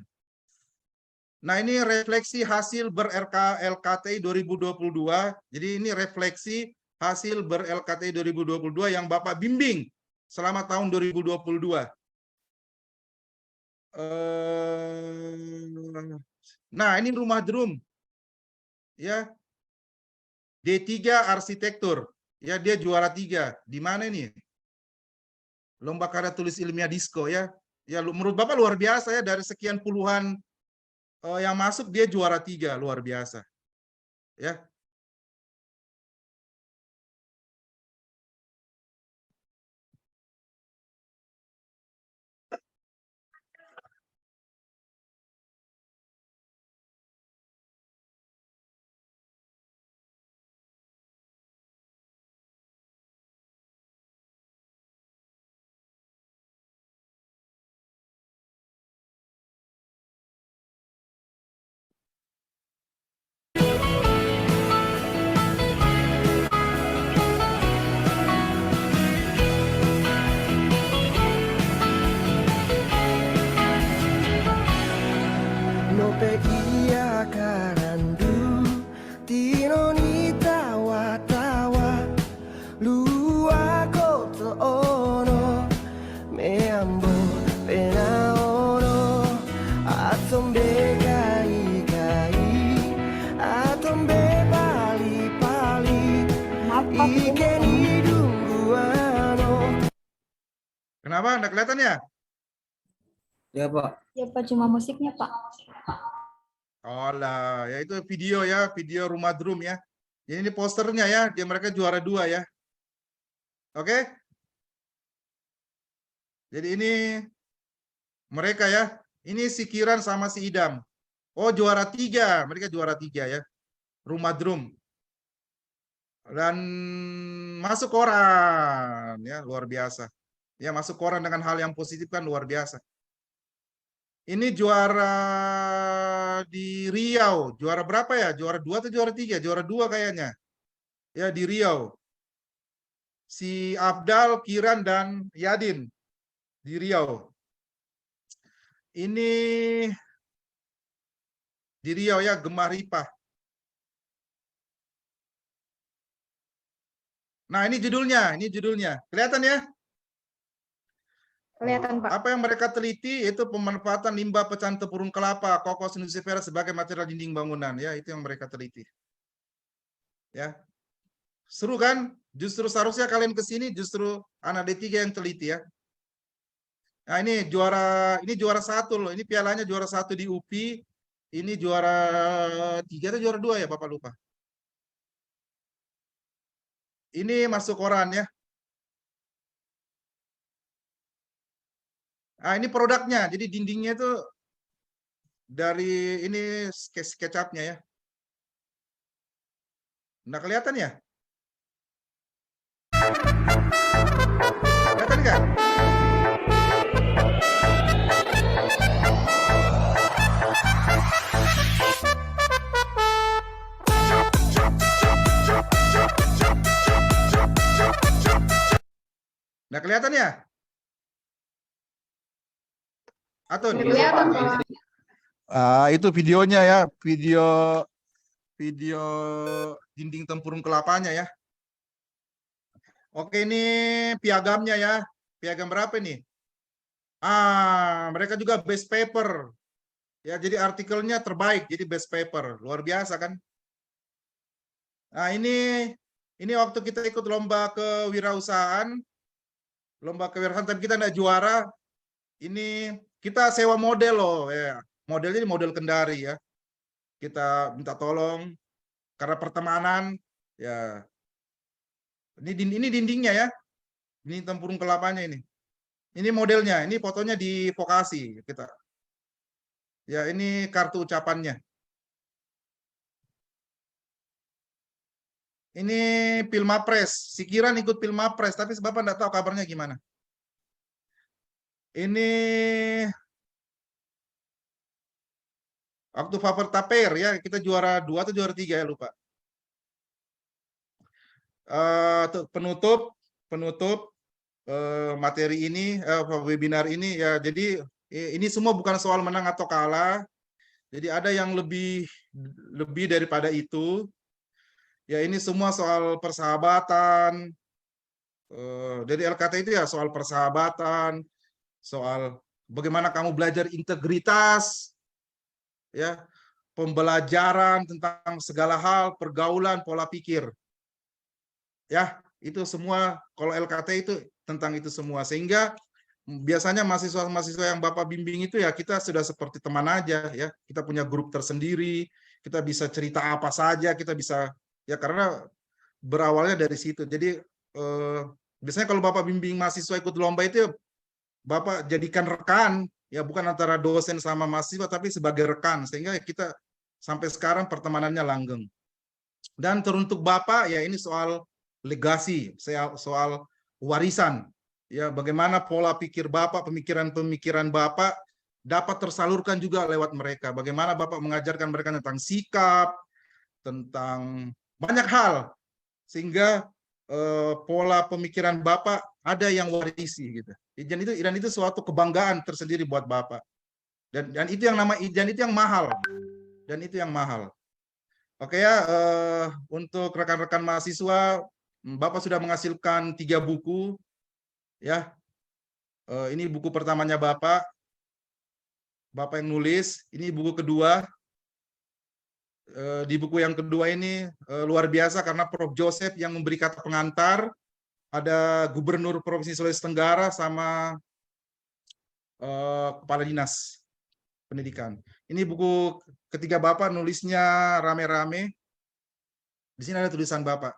Nah, ini refleksi hasil ber-LKTI 2022. Jadi ini refleksi hasil ber-LKTI 2022 yang Bapak bimbing selama tahun 2022. Nah, ini rumah drum. Ya. D3 arsitektur. Ya, dia juara 3. Di mana ini? Lomba karya tulis ilmiah Disko ya. Ya, menurut Bapak luar biasa ya, dari sekian puluhan yang masuk dia juara 3, luar biasa. Ya. No pe ia karandu tino ni tawa-tawa lua koto ono me ambo pena ono atombe kai atombe pali ike ni dunguano. Kenapa? Nggak kelihatan ya? Ya, Pak. Ya Pak, cuma musiknya Pak. Oh lah, ya itu video ya, video rumah drum ya. Jadi ini posternya ya, dia mereka juara 2 ya. Oke? Jadi ini mereka ya, ini si Kiran sama si Idam. Oh juara 3, mereka juara 3 ya. Rumah drum. Dan masuk koran ya, luar biasa. Ya masuk koran dengan hal yang positif kan luar biasa. Ini juara di Riau. Juara berapa ya? Juara 2 atau juara 3? Juara 2 kayaknya. Ya di Riau. Si Abdal, Kiran, dan Yadin. Di Riau. Ini di Riau ya, Gemah Ripah. Nah ini judulnya. Kelihatan ya? Kelihatan, Pak. Apa yang mereka teliti itu pemanfaatan limbah pecahan tempurung kelapa, Cocos nucifera sebagai material dinding bangunan. Ya, itu yang mereka teliti. Ya, seru kan? Justru seharusnya kalian ke sini, justru anak D3 yang teliti ya. Nah ini juara 1 loh. Ini pialanya juara 1 di UPI. Ini juara 3 atau juara 2 ya, Bapak lupa. Ini masuk koran ya. Nah, ini produknya. Jadi dindingnya itu dari ini SketchUp-nya ya. Nggak kelihatan ya? Kelihatan nggak? Nggak kelihatan ya? Atau Kelihatan, Pak. itu videonya ya, video dinding tempurung kelapanya ya. Oke, ini piagamnya ya. Piagam berapa nih? Mereka juga best paper. Ya, jadi artikelnya terbaik, jadi best paper. Luar biasa kan? Nah, ini waktu kita ikut lomba kewirausahaan. Tapi kita enggak juara. Ini kita sewa model loh ya. Modelnya ini model Kendari ya. Kita minta tolong karena pertemanan ya. Ini dindingnya ya. Ini tempurung kelapanya ini. Ini modelnya, ini fotonya di Vokasi kita. Ya, ini kartu ucapannya. Ini Pilmapres. Si Kiran ikut Pilmapres, tapi Bapak enggak tahu kabarnya gimana. Ini Waktu Faber Taper ya, kita juara 2 atau juara 3 ya, lupa. Penutup materi ini, webinar ini ya, jadi ini semua bukan soal menang atau kalah. Jadi ada yang lebih daripada itu. Ya ini semua soal persahabatan. Jadi LKT itu ya soal persahabatan, soal bagaimana kamu belajar integritas, ya, pembelajaran tentang segala hal, pergaulan, pola pikir. Ya, itu semua kalau LKT itu tentang itu semua. Sehingga biasanya mahasiswa-mahasiswa yang Bapak bimbing itu ya kita sudah seperti teman aja ya. Kita punya grup tersendiri, kita bisa cerita apa saja, kita bisa ya karena berawalnya dari situ. Jadi biasanya kalau Bapak bimbing mahasiswa ikut lomba itu ya, Bapak jadikan rekan ya, bukan antara dosen sama mahasiswa tapi sebagai rekan, sehingga kita sampai sekarang pertemanannya langgeng. Dan teruntuk Bapak ya ini soal legasi, soal warisan ya, bagaimana pola pikir Bapak, pemikiran-pemikiran Bapak dapat tersalurkan juga lewat mereka. Bagaimana Bapak mengajarkan mereka tentang sikap, tentang banyak hal, sehingga pola pemikiran Bapak ada yang warisi gitu. Dan itu suatu kebanggaan tersendiri buat Bapak. Dan itu yang mahal. Dan itu yang mahal. Oke ya, untuk rekan-rekan mahasiswa, Bapak sudah menghasilkan 3 buku ya. Ini buku pertamanya Bapak yang nulis. Ini buku kedua. Di buku yang kedua ini luar biasa karena Prof. Joseph yang memberi kata pengantar, ada Gubernur Provinsi Sulawesi Tenggara sama Kepala Dinas Pendidikan. Ini buku ketiga Bapak, nulisnya rame-rame. Di sini ada tulisan Bapak.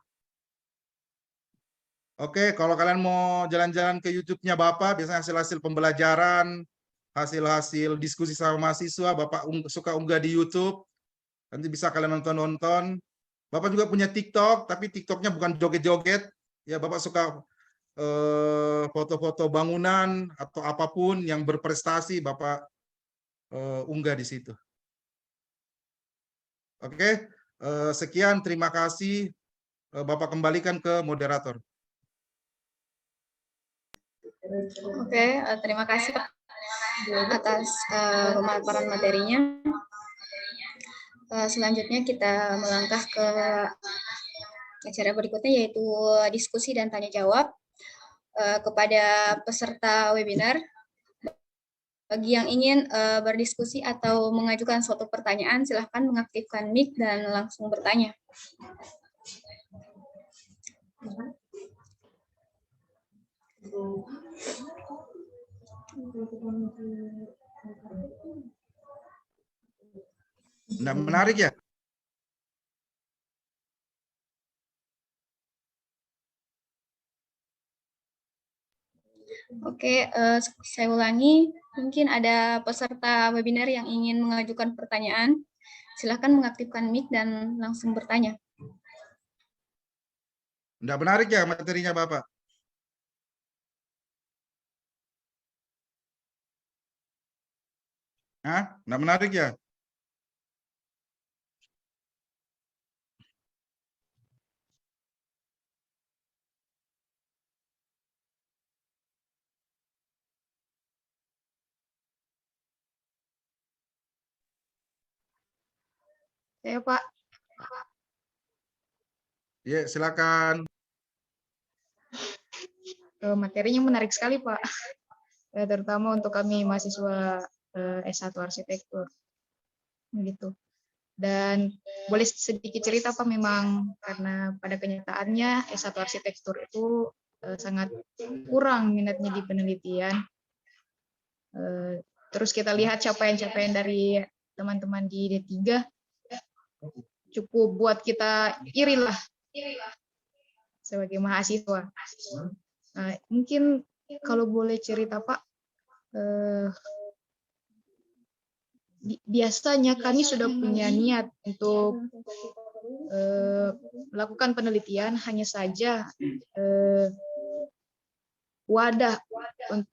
Oke, kalau kalian mau jalan-jalan ke YouTube-nya Bapak, biasanya hasil-hasil pembelajaran, hasil-hasil diskusi sama mahasiswa, Bapak suka unggah di YouTube. Nanti bisa kalian nonton-nonton. Bapak juga punya TikTok, tapi TikToknya bukan joget-joget. Ya, Bapak suka foto-foto bangunan atau apapun yang berprestasi, Bapak unggah di situ. Oke, sekian, terima kasih. Bapak kembalikan ke moderator. Oke, terima kasih Pak atas pemaparan materinya. Selanjutnya kita melangkah ke acara berikutnya, yaitu diskusi dan tanya jawab kepada peserta webinar. Bagi yang ingin berdiskusi atau mengajukan suatu pertanyaan, silahkan mengaktifkan mic dan langsung bertanya. Nggak menarik ya? Oke, saya ulangi. Mungkin ada peserta webinar yang ingin mengajukan pertanyaan. Silakan mengaktifkan mic dan langsung bertanya. Nggak menarik ya materinya Bapak? Hah? Nggak menarik ya? Saya Pak. Ya, silakan. Materinya menarik sekali Pak, terutama untuk kami mahasiswa S1 Arsitektur, begitu. Dan boleh sedikit cerita Pak, memang karena pada kenyataannya S1 Arsitektur itu sangat kurang minatnya di penelitian. Terus kita lihat capaian-capaian dari teman-teman di D3 cukup buat kita iri lah sebagai mahasiswa. Mungkin kalau boleh cerita Pak, biasanya kami sudah punya niat untuk melakukan penelitian, hanya saja wadah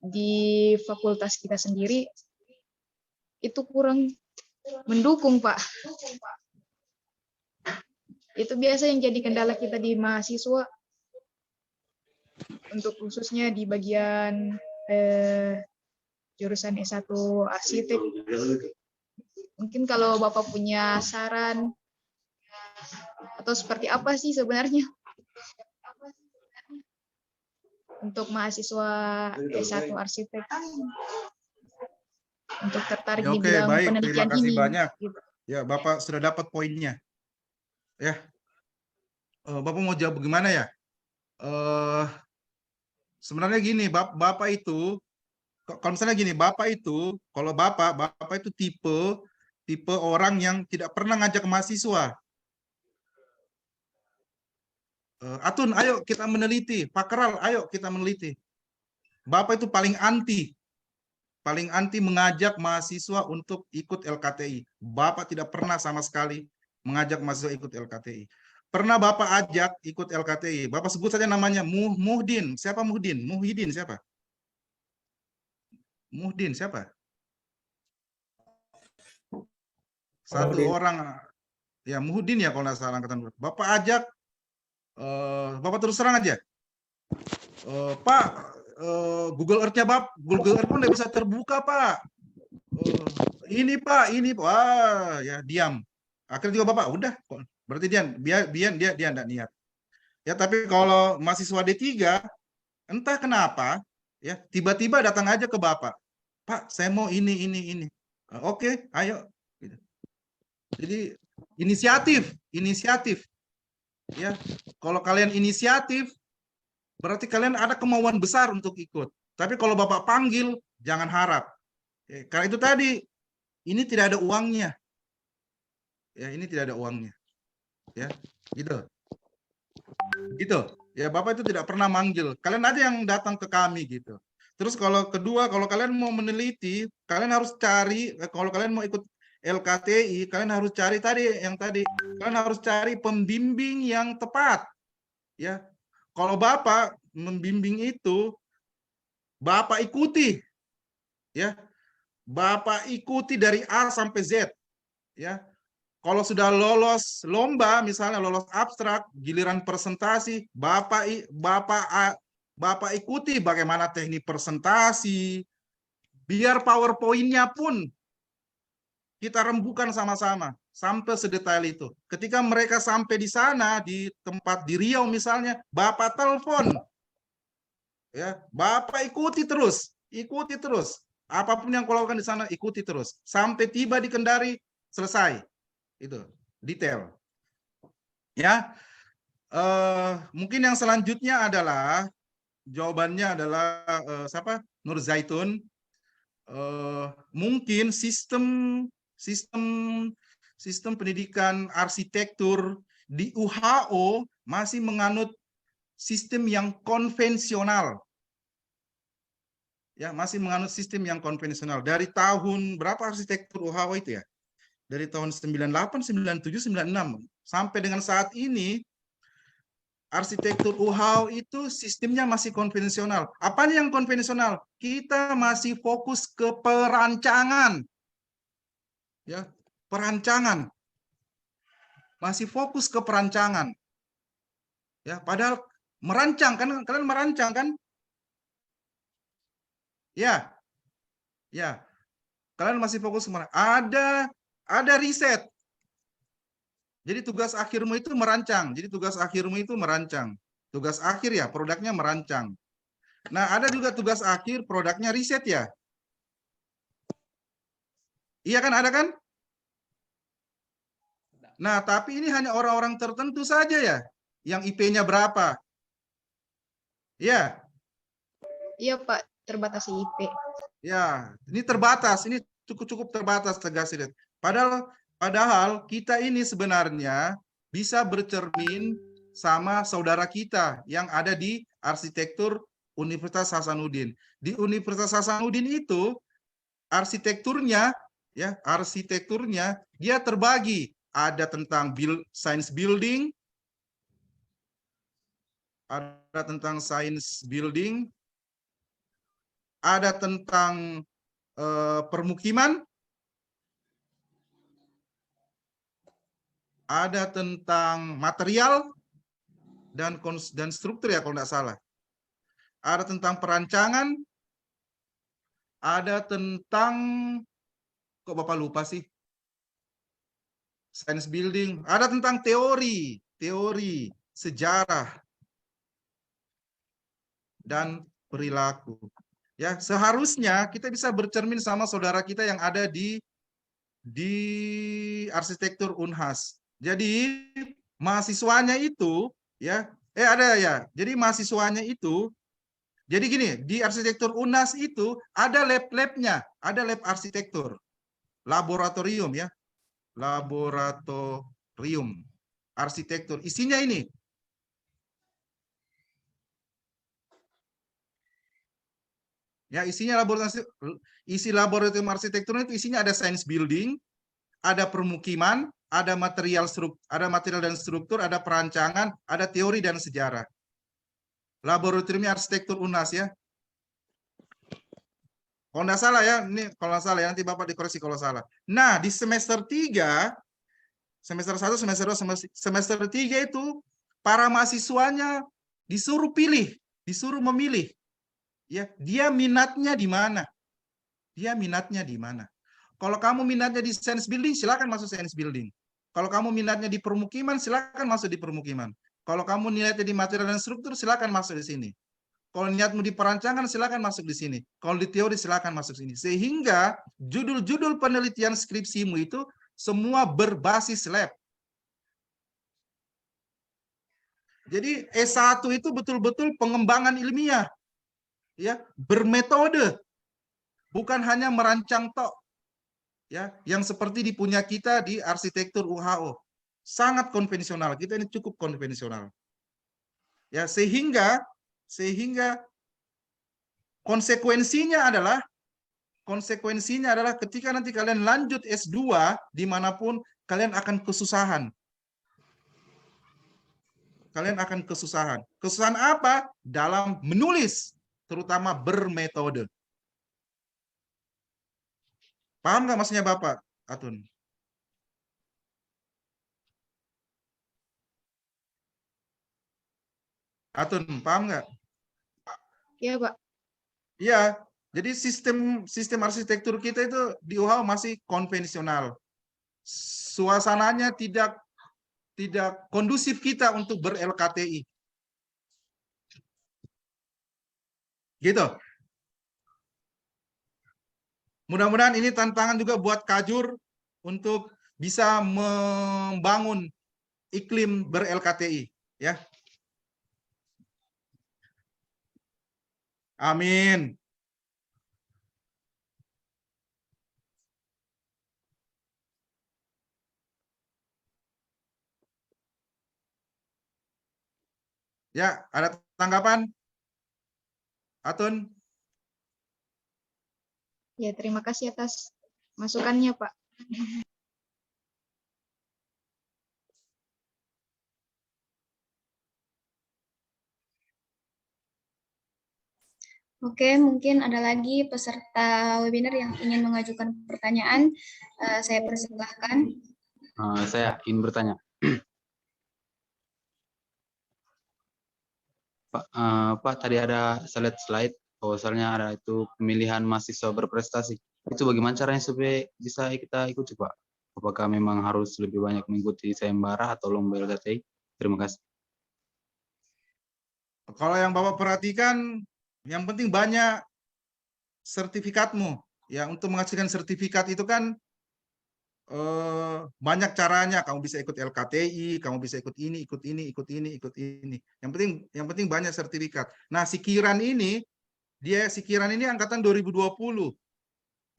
di fakultas kita sendiri itu kurang mendukung, Pak. Itu biasa yang jadi kendala kita di mahasiswa, untuk khususnya di bagian jurusan S1 arsitek. Mungkin kalau Bapak punya saran atau seperti apa sih sebenarnya untuk mahasiswa S1 arsitek untuk tertarik Ya, di oke, bidang baik. Terima penelitian kasih ini. banyak. Gitu. Ya, Bapak sudah dapat poinnya. Ya, Bapak mau jawab bagaimana ya? Sebenarnya gini, Bapak itu, kalau misalnya gini, kalau Bapak itu tipe orang yang tidak pernah ngajak mahasiswa. Atun, ayo kita meneliti. Pak Keral, ayo kita meneliti. Bapak itu paling anti mengajak mahasiswa untuk ikut LKTI. Bapak tidak pernah sama sekali mengajak mahasiswa ikut LKTI. Pernah Bapak ajak ikut LKTI. Bapak sebut saja namanya Muhdin. Siapa Muhdin? Muhyiddin siapa? Muhdin siapa? Satu Muhdin. orang, ya Muhdin ya kalau nggak salah angkatan. Bapak ajak, Bapak terus terang aja. Pak, Google Earth-nya Google Earth pun nggak bisa terbuka, Pak. Ini Pak, wah ya diam. Akhirnya juga Bapak, udah, berarti dia enggak niat. Ya, tapi kalau mahasiswa D3, entah kenapa, ya tiba-tiba datang aja ke Bapak. Pak, saya mau ini. Oke, ayo. Gitu. Jadi inisiatif. Ya, kalau kalian inisiatif, berarti kalian ada kemauan besar untuk ikut. Tapi kalau Bapak panggil, jangan harap. Karena itu tadi, ini tidak ada uangnya. Ya, ini tidak ada uangnya. Ya, gitu. Gitu. Ya, Bapak itu tidak pernah manggil. Kalian aja yang datang ke kami gitu. Terus kalau kedua, kalau kalian mau meneliti, kalian harus cari, kalau kalian mau ikut LKTI, kalian harus cari kalian harus cari pembimbing yang tepat. Ya. Kalau Bapak membimbing itu, Bapak ikuti. Ya. Bapak ikuti dari A sampai Z. Ya. Kalau sudah lolos lomba, misalnya lolos abstrak, giliran presentasi, Bapak ikuti bagaimana teknik presentasi, biar PowerPoint-nya pun kita rembukan sama-sama sampai sedetail itu. Ketika mereka sampai di sana, di tempat di Riau misalnya, Bapak telepon, ya, Bapak ikuti terus. Apapun yang kau lakukan di sana, ikuti terus sampai tiba di Kendari, selesai. Itu detail. Ya, mungkin yang selanjutnya adalah jawabannya adalah siapa? Nur Zaitun. Mungkin sistem pendidikan arsitektur di UHO masih menganut sistem yang konvensional. Ya, masih menganut sistem yang konvensional. Dari tahun berapa arsitektur UHO itu ya? Dari tahun 98, 97, 96 sampai dengan saat ini arsitektur UHO itu sistemnya masih konvensional. Apa yang konvensional? Kita masih fokus ke perancangan. Ya, perancangan. Masih fokus ke perancangan. Ya, padahal merancang kan, kalian merancang kan? Ya. Ya. Kalian masih fokus ke ada riset. Jadi tugas akhirmu itu merancang. Tugas akhir ya, produknya merancang. Nah, ada juga tugas akhir, produknya riset ya. Iya kan, ada kan? Nah, tapi ini hanya orang-orang tertentu saja ya, yang IP-nya berapa. Ya. Iya Pak, terbatas IP. Ya, ini terbatas, ini cukup terbatas tegas ini. Padahal kita ini sebenarnya bisa bercermin sama saudara kita yang ada di arsitektur Universitas Hasanuddin. Di Universitas Hasanuddin itu arsitekturnya dia terbagi. Ada tentang science building, ada tentang permukiman, ada tentang material dan struktur ya kalau tidak salah. Ada tentang perancangan, ada tentang, kok Bapak lupa sih? Science building, ada tentang teori, sejarah, dan perilaku. Ya, seharusnya kita bisa bercermin sama saudara kita yang ada di arsitektur Unhas. Jadi mahasiswanya itu ya, ada ya. Jadi mahasiswanya itu, jadi gini, di arsitektur Unhas itu ada lab-labnya, ada lab arsitektur, laboratorium ya. Laboratorium arsitektur. Isinya ini. Ya, isinya laboratorium arsitektur itu isinya ada science building, ada permukiman, ada material dan struktur, ada perancangan, ada teori dan sejarah. Laboratorium arsitektur Unas ya. Kalau nggak salah ya, ini kalau nggak salah ya, nanti Bapak dikoreksi kalau salah. Nah, di semester 3, semester 1, semester 2, semester 3 itu para mahasiswanya disuruh pilih, disuruh memilih. Ya, dia minatnya di mana? Dia minatnya di mana? Kalau kamu minatnya di science building, silakan masuk science building. Kalau kamu minatnya di permukiman, silakan masuk di permukiman. Kalau kamu minatnya di material dan struktur, silakan masuk di sini. Kalau niatmu di perancangan, silakan masuk di sini. Kalau di teori, silakan masuk di sini. Sehingga judul-judul penelitian skripsimu itu semua berbasis lab. Jadi S1 itu betul-betul pengembangan ilmiah. Ya, bermetode. Bukan hanya merancang tok. Ya, yang seperti dipunya kita di arsitektur UHO. Sangat konvensional. Kita ini cukup konvensional. Ya, sehingga konsekuensinya adalah ketika nanti kalian lanjut S2 dimanapun, kalian akan kesusahan. Kalian akan kesusahan. Kesusahan apa? Dalam menulis, terutama bermetode. Paham nggak maksudnya Bapak, Atun? Atun, paham nggak? Iya, Pak. Iya, jadi sistem arsitektur kita itu di UHA masih konvensional. Suasananya tidak kondusif kita untuk ber-LKTI. Gitu. Mudah-mudahan ini tantangan juga buat Kajur untuk bisa membangun iklim ber-LKTI, ya. Amin. Ya, ada tanggapan? Atun? Ya, terima kasih atas masukannya, Pak. Oke, mungkin ada lagi peserta webinar yang ingin mengajukan pertanyaan. Saya persilahkan. Saya ingin bertanya. Pak, tadi ada slide bahwasannya ada itu pemilihan mahasiswa berprestasi. Itu bagaimana caranya supaya bisa kita ikuti, Pak? Apakah memang harus lebih banyak mengikuti sayembara atau lomba LKTI? Terima kasih. Kalau yang Bapak perhatikan, yang penting banyak sertifikatmu. Ya, untuk menghasilkan sertifikat itu kan banyak caranya. Kamu bisa ikut LKTI, kamu bisa ikut ini, ikut ini, ikut ini, ikut ini. Yang penting banyak sertifikat. Nah, Sikiran ini angkatan 2020.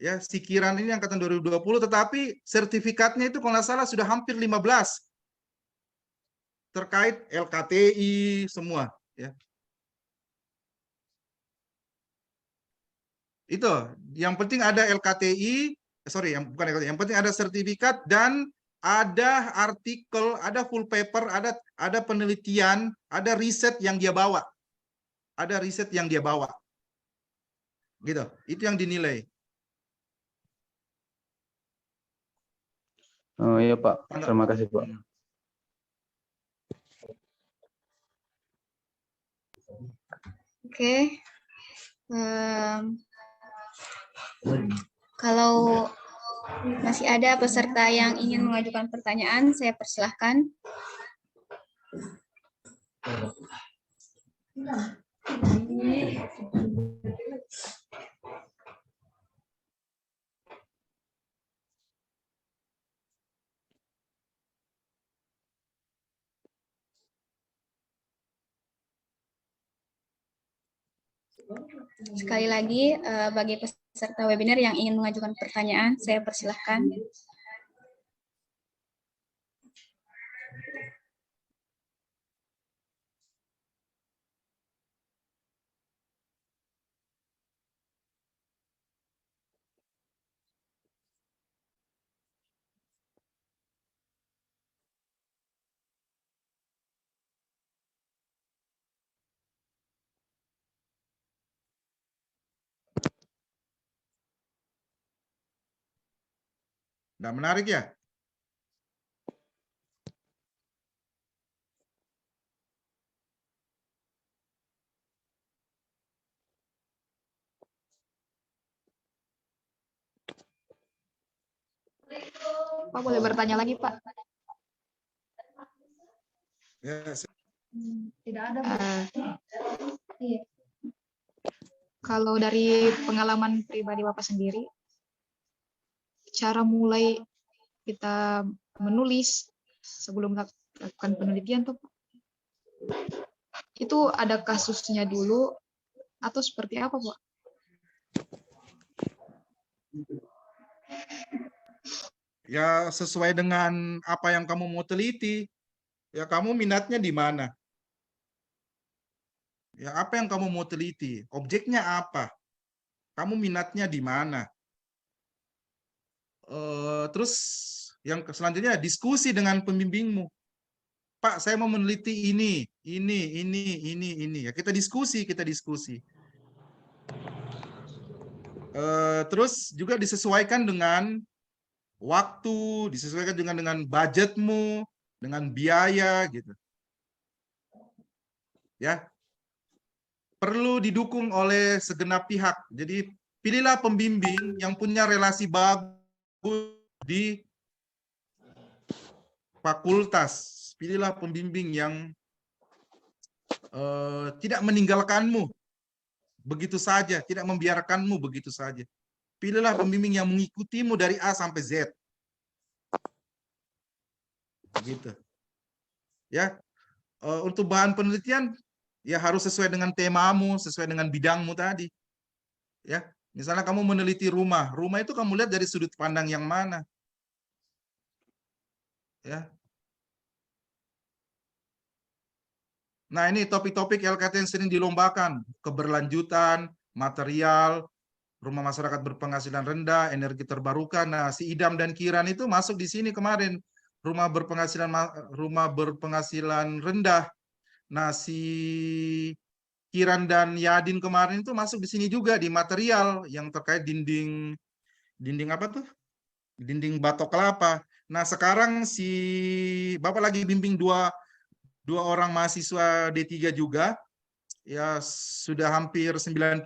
Ya, Sikiran ini angkatan 2020, tetapi sertifikatnya itu kalau nggak salah sudah hampir 15 terkait LKTI semua. Ya. Itu yang penting ada LKTI, bukan LKTI, yang penting ada sertifikat dan ada artikel, ada full paper, ada penelitian, ada riset yang dia bawa. Ada riset yang dia bawa. Gitu. Itu yang dinilai. Oh iya, Pak. Terima kasih, Pak. Oke. Kalau masih ada peserta yang ingin mengajukan pertanyaan, saya persilahkan. Sekali lagi, bagi peserta webinar yang ingin mengajukan pertanyaan, saya persilahkan. Nggak menarik ya? Pak boleh bertanya lagi, Pak? Ya, Tidak ada. Kalau dari pengalaman pribadi Bapak sendiri, cara mulai kita menulis sebelum melakukan penelitian tuh, itu ada kasusnya dulu atau seperti apa, Pak? ya sesuai dengan apa yang kamu mau teliti. Ya kamu minatnya di mana? Ya apa yang kamu mau teliti? Objeknya apa? Kamu minatnya di mana? Terus yang selanjutnya diskusi dengan pembimbingmu. Pak, saya mau meneliti ini. Ya kita diskusi. Terus juga disesuaikan dengan waktu, disesuaikan dengan budgetmu, dengan biaya gitu. Ya. Perlu didukung oleh segenap pihak. Jadi pilihlah pembimbing yang punya relasi bagus di fakultas. Pilihlah pembimbing yang tidak meninggalkanmu begitu saja, tidak membiarkanmu begitu saja. Pilihlah pembimbing yang mengikutimu dari A sampai Z. Gitu. Ya. Untuk bahan penelitian ya harus sesuai dengan temamu, sesuai dengan bidangmu tadi. Ya. Misalnya kamu meneliti rumah. Rumah itu kamu lihat dari sudut pandang yang mana? Ya. Nah, ini topik-topik LKT yang sering dilombakan. Keberlanjutan, material, rumah masyarakat berpenghasilan rendah, energi terbarukan. Nah, si Idam dan Kiran itu masuk di sini kemarin. Rumah berpenghasilan rendah. Nah, si Kiran dan Yadin kemarin itu masuk di sini juga di material yang terkait dinding apa tuh? Dinding batok kelapa. Nah, sekarang si Bapak lagi bimbing dua orang mahasiswa D3 juga, ya sudah hampir 90%.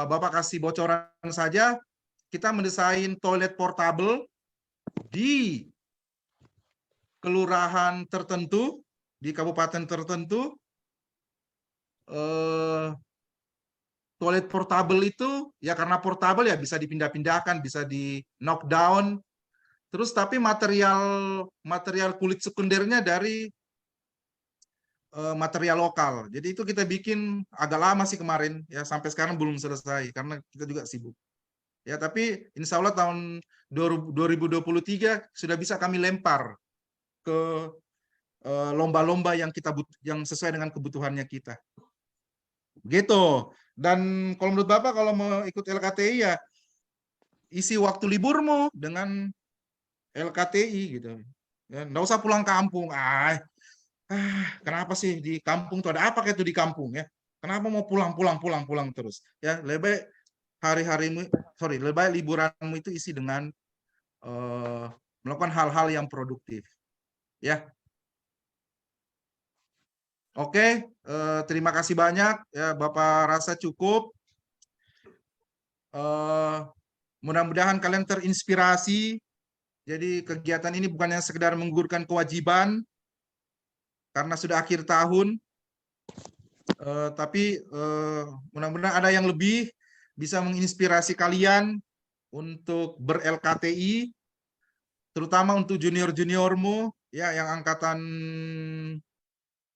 Bapak kasih bocoran saja, kita mendesain toilet portable di kelurahan tertentu, di kabupaten tertentu. Toilet portable itu, ya karena portable ya bisa dipindah-pindahkan, bisa di knockdown. Terus tapi material kulit sekundernya dari material lokal. Jadi itu kita bikin agak lama sih kemarin, ya sampai sekarang belum selesai karena kita juga sibuk. Ya tapi insya Allah tahun 2023 sudah bisa kami lempar ke lomba-lomba yang sesuai dengan kebutuhannya kita. Gitu. Dan kalau menurut Bapak kalau mau ikut LKTI ya isi waktu liburmu dengan LKTI gitu. Ya, nggak usah pulang kampung. Kenapa sih di kampung tuh ada apa kayak itu di kampung ya? Kenapa mau pulang terus? Ya, lebih lebih baik liburanmu itu isi dengan melakukan hal-hal yang produktif. Ya. Oke, terima kasih banyak ya Bapak, rasa cukup. Mudah-mudahan kalian terinspirasi. Jadi kegiatan ini bukan yang sekedar menggugurkan kewajiban karena sudah akhir tahun, tapi mudah-mudahan ada yang lebih bisa menginspirasi kalian untuk ber-LKTI, terutama untuk junior-juniormu ya yang angkatan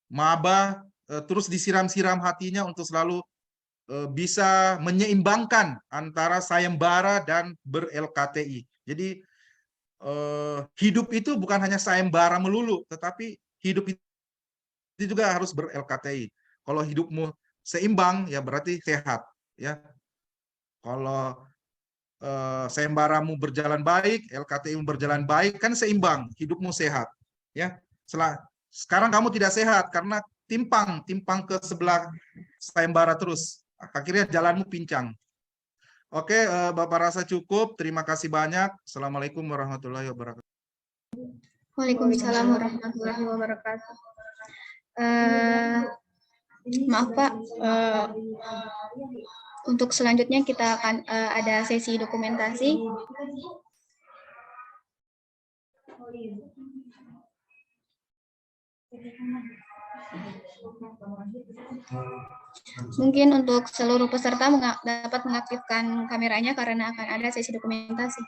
maba, terus disiram-siram hatinya untuk selalu bisa menyeimbangkan antara sayembara dan ber-LKTI. Jadi hidup itu bukan hanya sayembara melulu, tetapi hidup itu juga harus ber-LKTI. Kalau hidupmu seimbang, ya berarti sehat. Ya, kalau sayembaramu berjalan baik, LKTI berjalan baik, kan seimbang, hidupmu sehat. Ya, sekarang kamu tidak sehat karena timpang ke sebelah sayembara terus. Akhirnya jalanmu pincang. Oke, Bapak rasa cukup. Terima kasih banyak. Assalamualaikum warahmatullahi wabarakatuh. Waalaikumsalam warahmatullahi wabarakatuh. Maaf Pak, untuk selanjutnya kita akan ada sesi dokumentasi. Mungkin untuk seluruh peserta dapat mengaktifkan kameranya karena akan ada sesi dokumentasi.